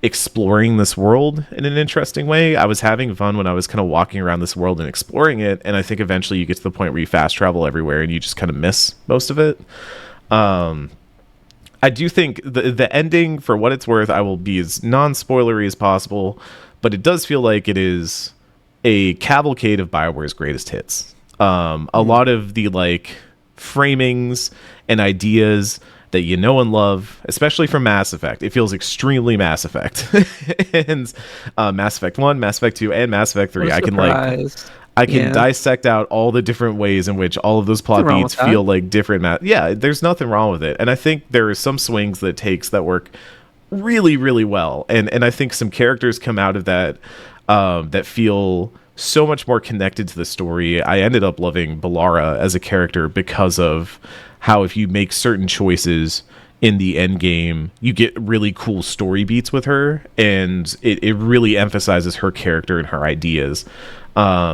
exploring this world in an interesting way. I was having fun when I was kind of walking around this world and exploring it, and I think eventually you get to the point where you fast travel everywhere and you just kind of miss most of it. I do think the ending, for what it's worth, I will be as non-spoilery as possible, but it does feel like it is a cavalcade of BioWare's greatest hits. A lot of the like framings and ideas that you know and love, especially from Mass Effect. It feels extremely Mass Effect. And Mass Effect 1, Mass Effect 2, and Mass Effect 3. I can dissect out all the different ways in which all of those plot beats feel like different. Yeah, there's nothing wrong with it. And I think there are some swings that it takes that work really, really well. And I think some characters come out of that that feel so much more connected to the story. I ended up loving Balara as a character because of how, if you make certain choices in the end game, you get really cool story beats with her, and it really emphasizes her character and her ideas. I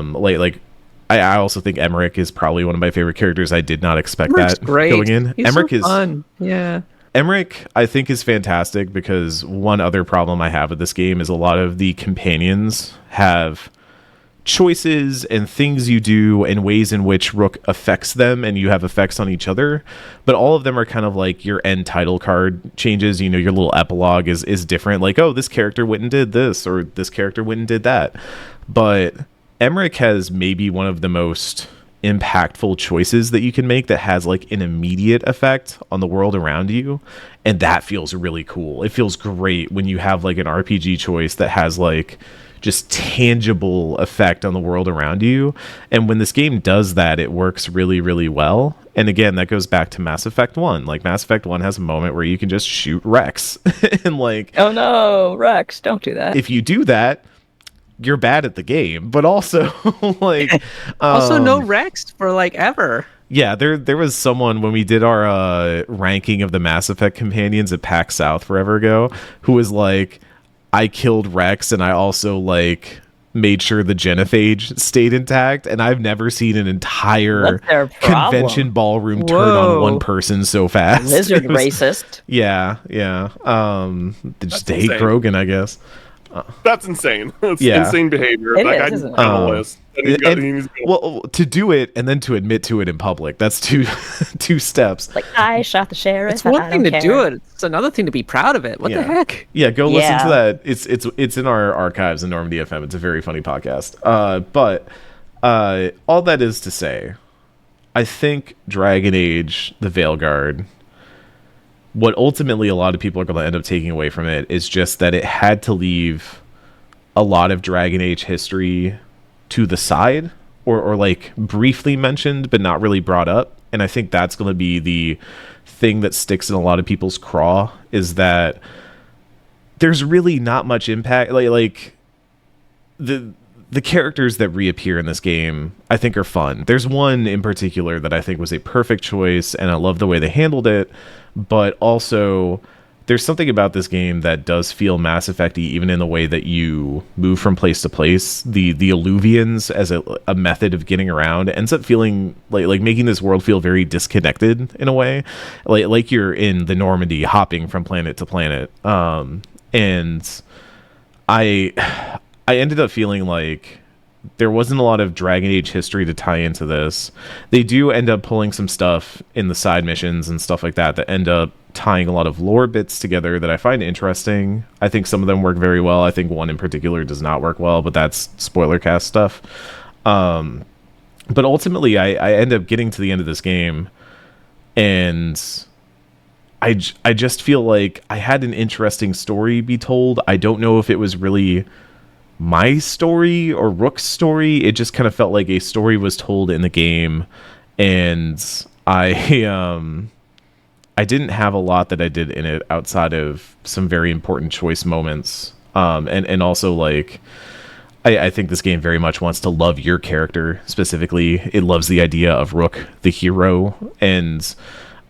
also think Emmerich is probably one of my favorite characters. I did not expect that going in. He's Emmerich is fun. Yeah. Emmerich, I think, is fantastic, because one other problem I have with this game is a lot of the companions have choices and things you do and ways in which Rook affects them, and you have effects on each other, but all of them are kind of like your end title card changes. You know, your little epilogue is different, like, oh, this character went and did this, or this character went and did that. But Emmerich has maybe one of the most impactful choices that you can make that has like an immediate effect on the world around you, and that feels really cool. It feels great when you have like an RPG choice that has like just tangible effect on the world around you. And when this game does that, it works really, really well. And again, that goes back to Mass Effect 1. Like Mass Effect 1 has a moment where you can just shoot Rex. And like, oh no, Rex, don't do that. if you do that, you're bad at the game. But also like Also no Rex for like ever. yeah, there was someone when we did our ranking of the Mass Effect companions at PAX South forever ago who was like, I killed Rex and I also like made sure the genophage stayed intact, and I've never seen an entire What's their problem? convention ballroom turn on Whoa. one person so fast. Lizard It was- racist. Yeah. They just That's hate insane. Krogan, I guess. That's insane. That's Yeah. insane behavior. It That is, guy isn't needs it? to have a list. And he's got- he's got- Well, to do it and then to admit to it in public, that's two steps. Like, I shot the sheriff. It's one I thing to don't do care. it. It's another thing to be proud of it. What the Yeah. heck? Yeah, go listen Yeah. to that. It's in our archives in Normandy FM. It's a very funny podcast. But all that is to say, I think Dragon Age, the Veilguard, what ultimately a lot of people are going to end up taking away from it is just that it had to leave a lot of Dragon Age history to the side, or like briefly mentioned but not really brought up. And I think that's going to be the thing that sticks in a lot of people's craw, is that there's really not much impact. Like the characters that reappear in this game, I think, are fun. There's one in particular that I think was a perfect choice, and I love the way they handled it. But also, there's something about this game that does feel Mass Effect-y, even in the way that you move from place to place. The Alluvians as a method of getting around ends up feeling like making this world feel very disconnected in a way, like you're in the Normandy, hopping from planet to planet. And I ended up feeling like there wasn't a lot of Dragon Age history to tie into this. They do end up pulling some stuff in the side missions and stuff like that that end up tying a lot of lore bits together that I find interesting. I think some of them work very well. I think one in particular does not work well, but that's spoiler cast stuff. But ultimately, I end up getting to the end of this game, and I just feel like I had an interesting story be told. I don't know if it was really my story or Rook's story. It just kind of felt like a story was told in the game, and I didn't have a lot that I did in it outside of some very important choice moments. And also, like, I think this game very much wants to love your character specifically. It loves the idea of Rook, the hero, and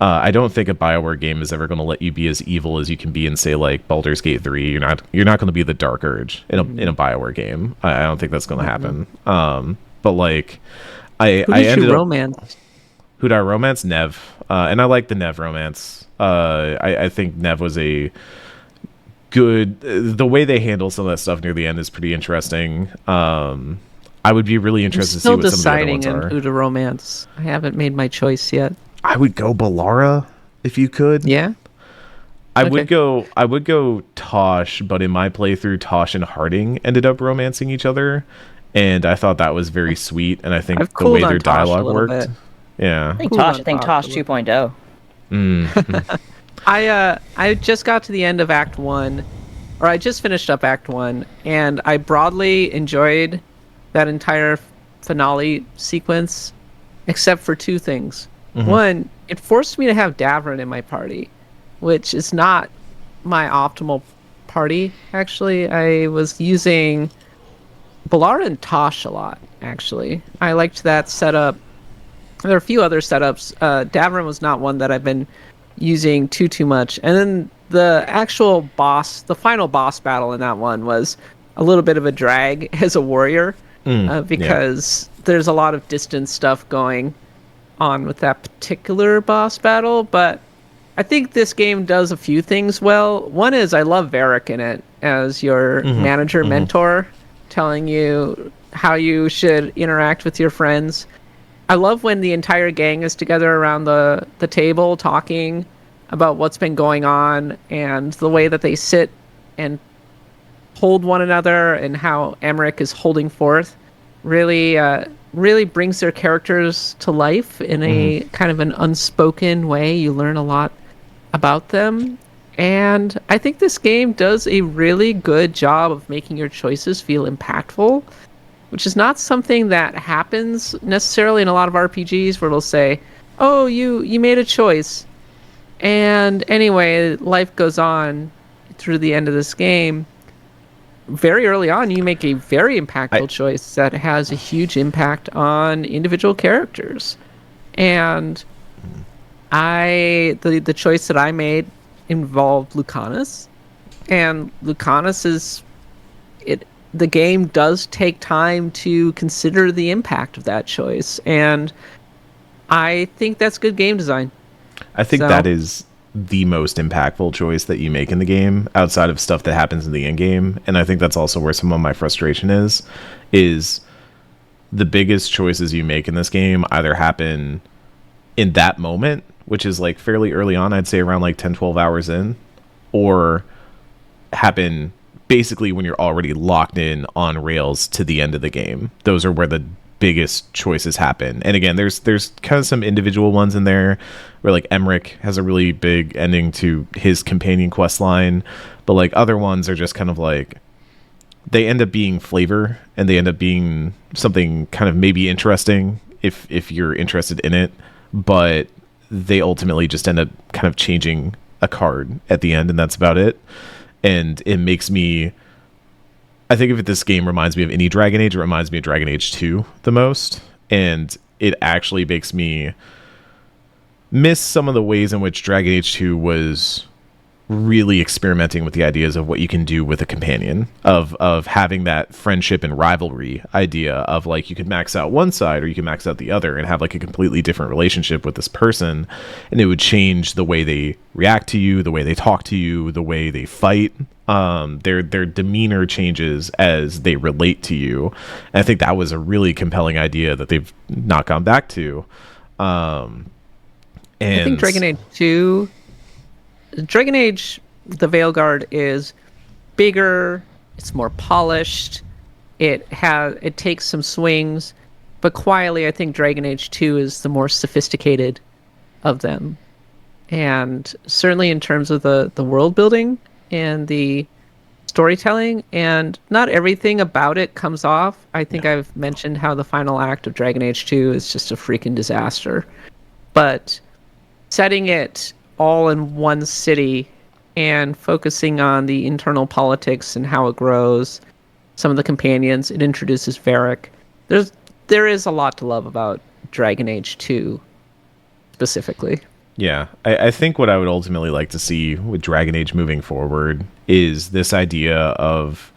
I don't think a BioWare game is ever going to let you be as evil as you can be in, say, like Baldur's Gate 3. You're not going to be the Dark Urge in a BioWare game. I don't think that's going to happen. But like, Who did ended you up, romance? who'd I romance? Nev. And I like the Nev romance. I think Nev was a good... The way they handle some of that stuff near the end is pretty interesting. I would be really I'm interested to see still what some of the other deciding ones on are. who to romance. I haven't made my choice yet. I would go Balara if you could. Yeah? I Okay. would go Tosh, but in my playthrough, Tosh and Harding ended up romancing each other, and I thought that was very sweet. And I think I've the way cooled on their Tosh a dialogue little worked. bit. Yeah. I think Cool Tosh. on I think Tosh Tosh a 2.0. I just got to the end of Act 1, or I just finished up Act 1, and I broadly enjoyed that entire finale sequence, except for two things. One, it forced me to have Davrin in my party, which is not my optimal party, actually. I was using Balara and Tosh a lot, actually. I liked that setup. There are a few other setups. Davrin was not one that I've been using too much. And then the actual boss, the final boss battle in that one was a little bit of a drag as a warrior, because there's a lot of distance stuff going on with that particular boss battle. But I think this game does a few things well. One is I love Varric in it as your manager mentor, telling you how you should interact with your friends. I love when the entire gang is together around the table talking about what's been going on, and the way that they sit and hold one another, and how Emmerich is holding forth really really brings their characters to life in a kind of an unspoken way. You learn a lot about them. And I think this game does a really good job of making your choices feel impactful, which is not something that happens necessarily in a lot of RPGs where it'll say, oh, you made a choice. And anyway, life goes on through the end of this game. Very early on, you make a very impactful choice that has a huge impact on individual characters. And the choice that I made involved Lucanus, and Lucanus the game does take time to consider the impact of that choice, and I think that's good game design. I think that is the most impactful choice that you make in the game outside of stuff that happens in the end game, and I think that's also where some of my frustration is the biggest choices you make in this game either happen in that moment, which is like fairly early on, I'd say around like 10-12 hours in, or happen basically when you're already locked in on rails to the end of the game. Those are where the biggest choices happen. And again, there's kind of some individual ones in there where like Emmerich has a really big ending to his companion quest line, but like other ones are just kind of like they end up being flavor, and they end up being something kind of maybe interesting if you're interested in it, but they ultimately just end up kind of changing a card at the end, and that's about it. And it makes me, I think if this game reminds me of any Dragon Age, it reminds me of Dragon Age 2 the most, and it actually makes me miss some of the ways in which Dragon Age 2 was really experimenting with the ideas of what you can do with a companion, of having that friendship and rivalry idea of like you could max out one side or you can max out the other and have like a completely different relationship with this person, and it would change the way they react to you, the way they talk to you, the way they fight. Their demeanor changes as they relate to you, and I think that was a really compelling idea that they've not gone back to. And I think Dragon Age, the Veilguard is bigger, it's more polished, it takes some swings, but quietly I think Dragon Age 2 is the more sophisticated of them. And certainly in terms of the world building and the storytelling, and not everything about it comes off. I think I've mentioned how the final act of Dragon Age 2 is just a freaking disaster. But setting it all in one city and focusing on the internal politics and how it grows, some of the companions, it introduces Varric. There is a lot to love about Dragon Age 2 specifically. Yeah, I think what I would ultimately like to see with Dragon Age moving forward is this idea of,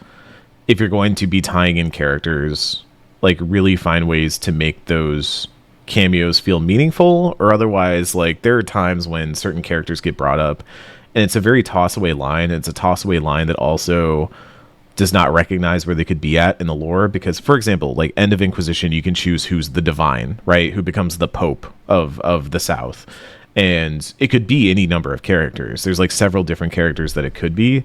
if you're going to be tying in characters, like really find ways to make those cameos feel meaningful, or otherwise, like there are times when certain characters get brought up and it's a very toss away line. It's a toss away line that also does not recognize where they could be at in the lore, because for example, like End of Inquisition, you can choose who's the divine, right, who becomes the Pope of the South, and it could be any number of characters. There's like several different characters that it could be.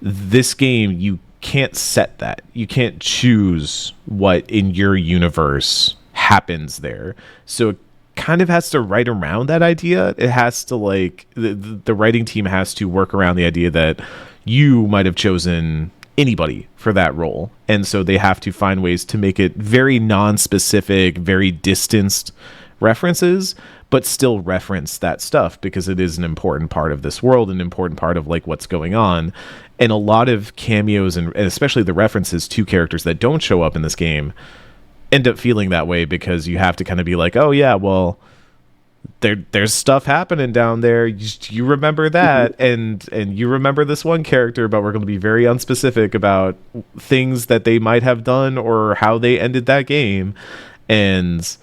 This game, you can't set that. You can't choose what in your universe happens there. So it kind of has to write around that idea. It has to like the writing team has to work around the idea that you might have chosen anybody for that role, and so they have to find ways to make it very non-specific, very distanced references, but still reference that stuff because it is an important part of this world, an important part of like what's going on. And a lot of cameos and especially the references to characters that don't show up in this game end up feeling that way, because you have to kind of be like, oh yeah, well, there's stuff happening down there. You remember that, and you remember this one character, but we're going to be very unspecific about things that they might have done or how they ended that game. And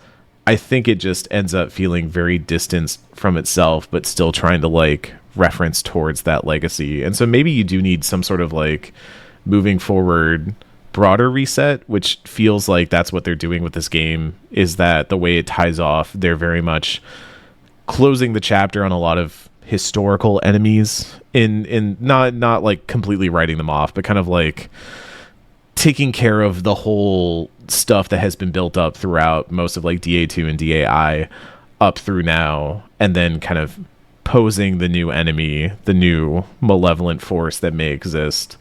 I think it just ends up feeling very distanced from itself, but still trying to like reference towards that legacy. And so maybe you do need some sort of like moving forward broader reset, which feels like that's what they're doing with this game, is that the way it ties off, they're very much closing the chapter on a lot of historical enemies in not like completely writing them off, but kind of like taking care of the whole stuff that has been built up throughout most of like DA2 and DAI up through now, and then kind of posing the new enemy, the new malevolent force that may exist.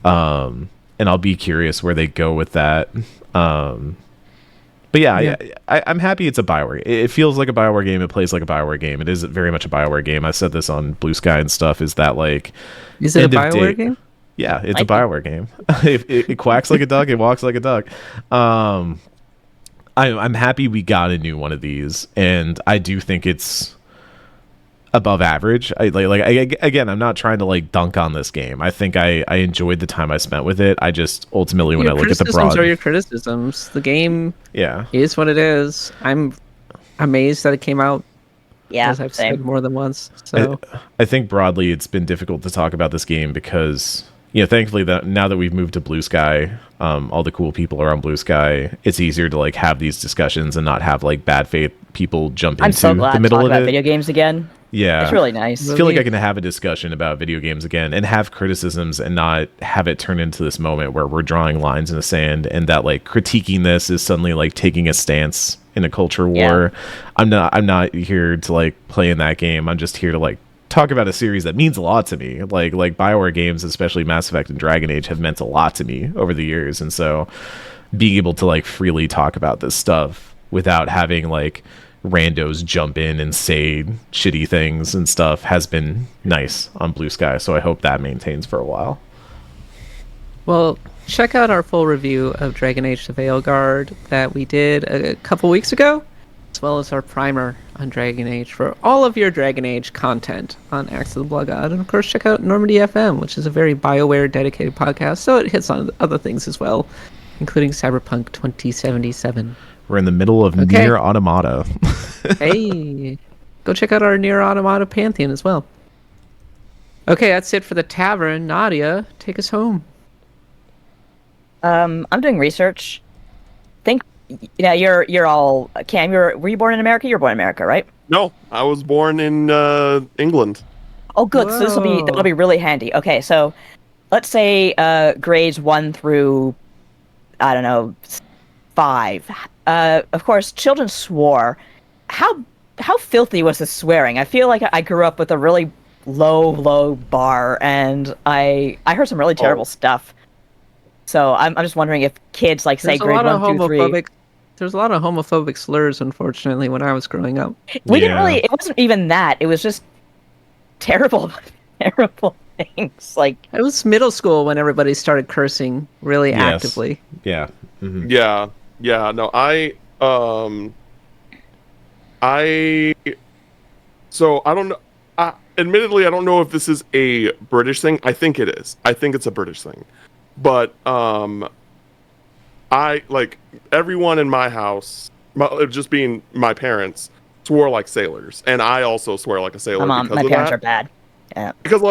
And I'll be curious where they go with that. But yeah, I'm happy it's a BioWare. It feels like a BioWare game. It plays like a BioWare game. It is very much a BioWare game. I said this on Blue Sky and stuff. Is that like? Is it a BioWare game? Yeah, it's a BioWare game. It quacks like a duck. It walks like a duck. I'm happy we got a new one of these, and I do think it's above average. Again, I'm not trying to like dunk on this game. I think I enjoyed the time I spent with it. I just ultimately, when I look at the broad, are your criticisms. The game, yeah, is what it is. I'm amazed that it came out. Yeah, as I've said more than once. So I think broadly, it's been difficult to talk about this game because, thankfully that now that we've moved to Blue Sky, all the cool people are on Blue Sky. It's easier to like have these discussions and not have like bad faith people jump into so glad the middle to talk of about it. video games again. Yeah, it's really nice. I feel like I can have a discussion about video games again and have criticisms and not have it turn into this moment where we're drawing lines in the sand and that like critiquing this is suddenly like taking a stance in a culture war. Yeah. I'm not here to like play in that game. I'm just here to like talk about a series that means a lot to me. Like BioWare games, especially Mass Effect and Dragon Age, have meant a lot to me over the years, and so being able to like freely talk about this stuff without having like randos jump in and say shitty things and stuff has been nice on Blue Sky, so I hope that maintains for a while. Well, check out our full review of Dragon Age the Veilguard that we did a couple weeks ago, as well as our primer on Dragon Age for all of your Dragon Age content on Axe of the Blood God. And of course, check out Normandy FM, which is a very BioWare dedicated podcast, so it hits on other things as well, including Cyberpunk 2077. We're in the middle of Nier Automata. Hey, go check out our Nier Automata Pantheon as well. Okay, that's it for the tavern. Nadia, take us home. I'm doing research. You're all Cam. Were you born in America? You're born in America, right? No, I was born in England. Oh, good. Whoa. So that'll be really handy. Okay, so let's say grades 1 through 5. Of course, children swore. How filthy was the swearing? I feel like I grew up with a really low bar, and I heard some really terrible stuff. So I'm just wondering if kids like say grade 1 through 3. There's a lot of homophobic slurs, unfortunately, when I was growing up. We didn't really. It wasn't even that. It was just terrible things. Like it was middle school when everybody started cursing really actively. Yeah. Mm-hmm. Yeah. No, so I don't know. Admittedly, I don't know if this is a British thing. I think it is. I think it's a British thing. But I like everyone in my house, just being my parents, swore like sailors, and I also swear like a sailor. My parents are bad. Yeah. Because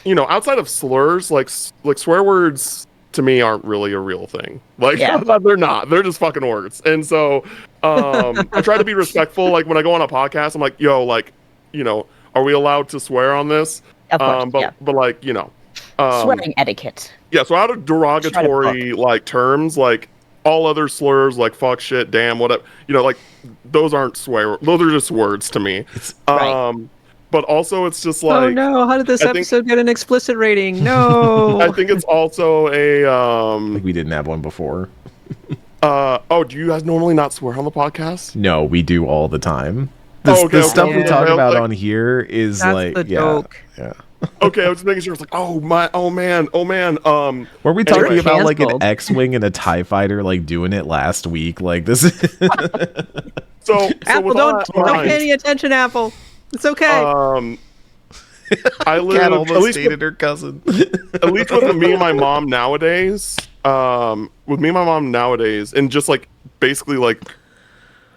outside of slurs, like swear words to me aren't really a real thing. Like they're not. They're just fucking words. And so I try to be respectful. Like when I go on a podcast, I'm like, yo, like, are we allowed to swear on this? Of course, but like, swearing etiquette. Yeah, so out of derogatory like terms, like all other slurs like fuck, shit, damn, whatever, like those aren't swear. Those are just words to me. Right. But also it's just like, oh no, how did this episode get an explicit rating? No. I think it's also a like we didn't have one before. Do you guys normally not swear on the podcast? No, we do all the time. The stuff we talk about on here is that's like the joke. Yeah. Okay, I was just making sure. It's like, oh man. Were we talking about like an X-wing and a TIE fighter like doing it last week? Like this is so Apple, don't pay any attention, Apple. It's okay. I live Cat almost dated her cousin. At least with me and my mom nowadays. And just like basically like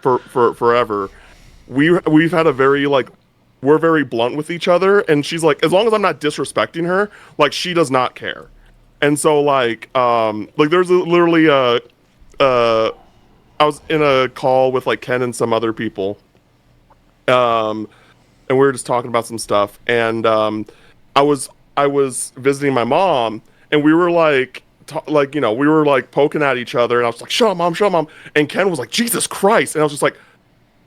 for forever, we've had a very like, we're very blunt with each other, and she's like, as long as I'm not disrespecting her, like she does not care. And so like there's literally I was in a call with like Ken and some other people, and we were just talking about some stuff, and I was visiting my mom, and we were like like, you know, we were like poking at each other, and I was like, "Shut up, mom, shut up, mom." And Ken was like, "Jesus Christ!" And I was just like,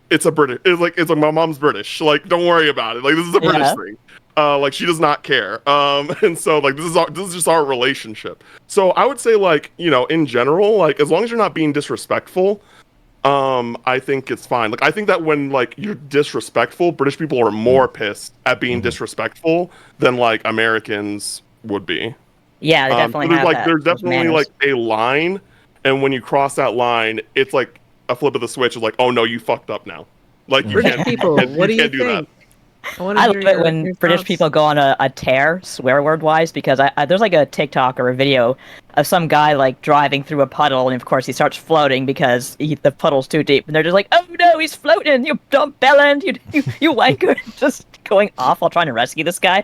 "It's like my mom's British. Like, don't worry about it. Like, this is a British thing. Like, she does not care. And so like this is just our relationship. So I would say, like, you know, in general, like, as long as you're not being disrespectful, I think it's fine. Like, I think that when like you're disrespectful, British people are more pissed at being disrespectful than like Americans would be. Yeah, they definitely have that. There's those definitely manners. like a line, and when you cross that line, it's like a flip of the switch. It's like, oh no, you fucked up now. Like, you British can't. people, what do you can't do that. think? wanna I hear love it your- when your British thoughts. people go on a tear, swear word wise, because there's like a TikTok or a video of some guy like driving through a puddle, and of course he starts floating because the puddle's too deep, and they're just like, "Oh no, he's floating! You dumb bellend! You wanker!" Just going off while trying to rescue this guy.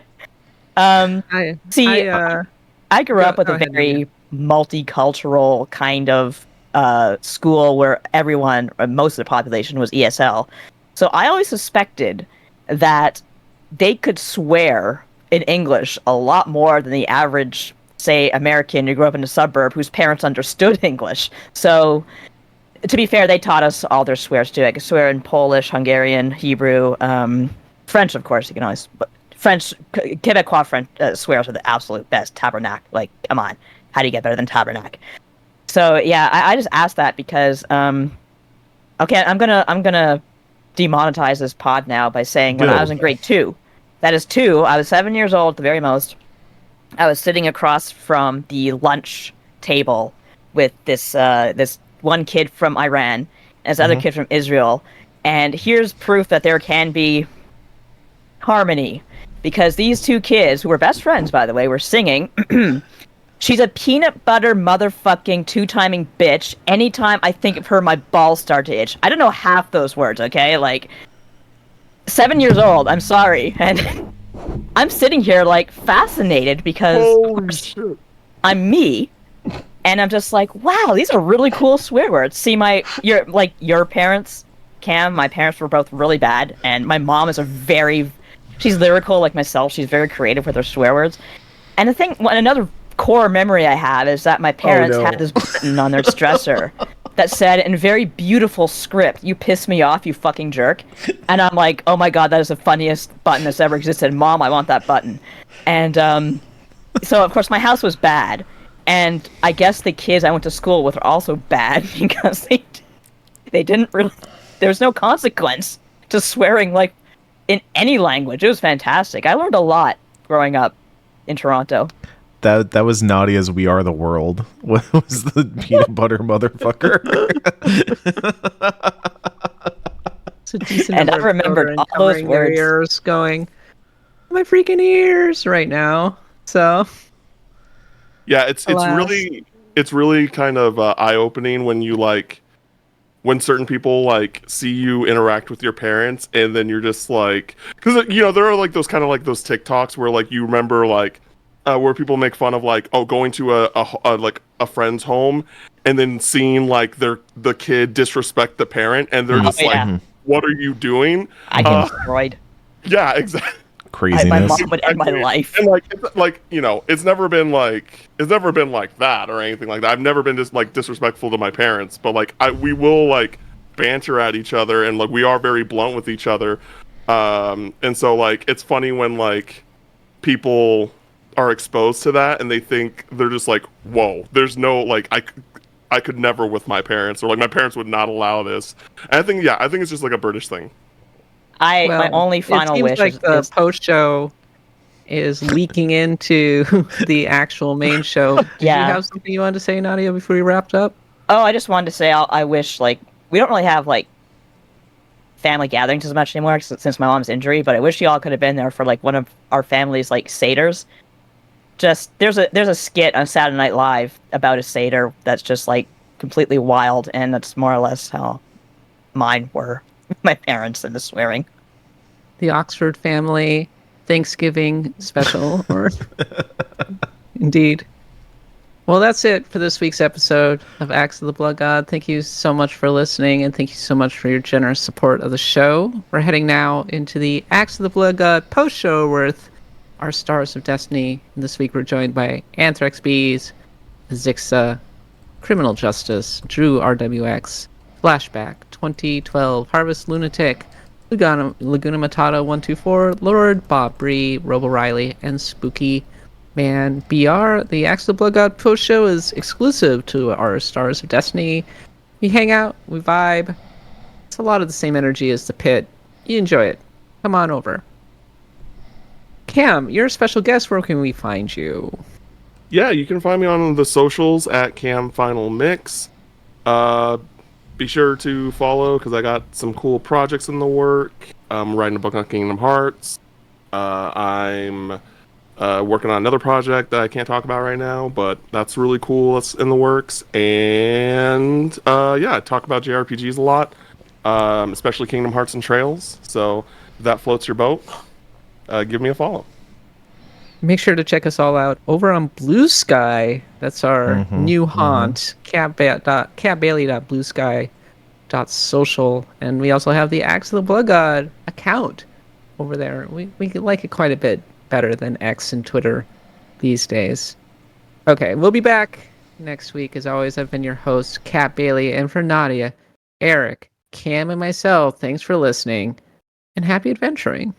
I grew up with go a ahead, very Nadia. multicultural kind of school where everyone, or most of the population, was ESL. So I always suspected that they could swear in English a lot more than the average, say, American who grew up in a suburb whose parents understood English. So, to be fair, they taught us all their swears too. I could swear in Polish, Hungarian, Hebrew, French, of course. You can always, but French, Quebecois French swears are the absolute best. Tabernacle, like, come on, how do you get better than tabernacle? So yeah, I just asked that because, okay, I'm gonna demonetize this pod now by saying when I was in grade 2, that is 2, I was 7 years old at the very most. I was sitting across from the lunch table with this one kid from Iran and this other kid from Israel, and here's proof that there can be harmony, because these two kids, who were best friends by the way, were singing "She's a peanut butter motherfucking two-timing bitch. Anytime I think of her, my balls start to itch." I don't know half those words, okay? Like, 7 years old, I'm sorry. And I'm sitting here, like, fascinated because Holy shit. I'm me. And I'm just like, wow, these are really cool swear words. See, your parents, Cam, my parents were both really bad. And my mom is she's lyrical like myself. She's very creative with her swear words. And another core memory I have is that my parents had this button on their dresser that said in very beautiful script, "You piss me off, you fucking jerk." And I'm like, oh my god, that is the funniest button that's ever existed. Mom, I want that button. And so of course my house was bad, and I guess the kids I went to school with were also bad because they didn't really, there was no consequence to swearing like in any language. It was fantastic. I learned a lot growing up in Toronto. That was Nadia's "We Are the World." What was the peanut butter motherfucker? It's a decent And I number of remembered children all those covering their words. ears, going, "My freaking ears!" right now. So Yeah, it's Alas. really kind of eye-opening when you like when certain people like see you interact with your parents, and then you're just like, because you know there are like those kind of like those TikToks where like you remember like where people make fun of like, oh, going to a friend's home and then seeing like the kid disrespect the parent, and they're just yeah. like, what are you doing? I get destroyed. Yeah, exactly. My Craziness. mom would end my life. And like you know, it's never been like that or anything like that. I've never been just like disrespectful to my parents, but like we will like banter at each other, and like we are very blunt with each other. And so like it's funny when like people are exposed to that and they think, they're just like, whoa, there's no like I could never with my parents, or like my parents would not allow this. And I think it's just like a British thing. My only final it seems wish like is, the post show is leaking into the actual main show. Did you have something you wanted to say, Nadia, before we wrapped up? Oh, I just wanted to say I wish, like, we don't really have like family gatherings as much anymore since my mom's injury, but I wish y'all could have been there for like one of our family's like seders. Just there's a skit on Saturday Night Live about a seder that's just like completely wild, and that's more or less how mine were. My parents and the swearing. The Oxford family Thanksgiving special, or indeed. Well, that's it for this week's episode of Axe of the Blood God. Thank you so much for listening, and thank you so much for your generous support of the show. We're heading now into the Axe of the Blood God post-show with our Stars of Destiny. And this week we're joined by Anthrax Bees, Zixa, Criminal Justice, Drew RWX, Flashback, 2012, Harvest Lunatic, Laguna Matata 124, Lord Bob Bree, Robo Riley, and Spooky Man BR. The Axe of the Blood God post show is exclusive to our Stars of Destiny. We hang out, we vibe. It's a lot of the same energy as the pit. You enjoy it. Come on over. Cam, you're a special guest. Where can we find you? Yeah, you can find me on the socials at Cam Final Mix. Be sure to follow because I got some cool projects in the work. I'm writing a book on Kingdom Hearts. I'm working on another project that I can't talk about right now, but that's really cool. That's in the works. And yeah, I talk about JRPGs a lot, especially Kingdom Hearts and Trails. So if that floats your boat, give me a follow. Make sure to check us all out over on Blue Sky. That's our new haunt, catbailey.bluesky.social. And we also have the Axe of the Blood God account over there. We like it quite a bit better than X and Twitter these days. Okay, we'll be back next week. As always, I've been your host, Cat Bailey. And for Nadia, Eric, Cam, and myself, thanks for listening. And happy adventuring.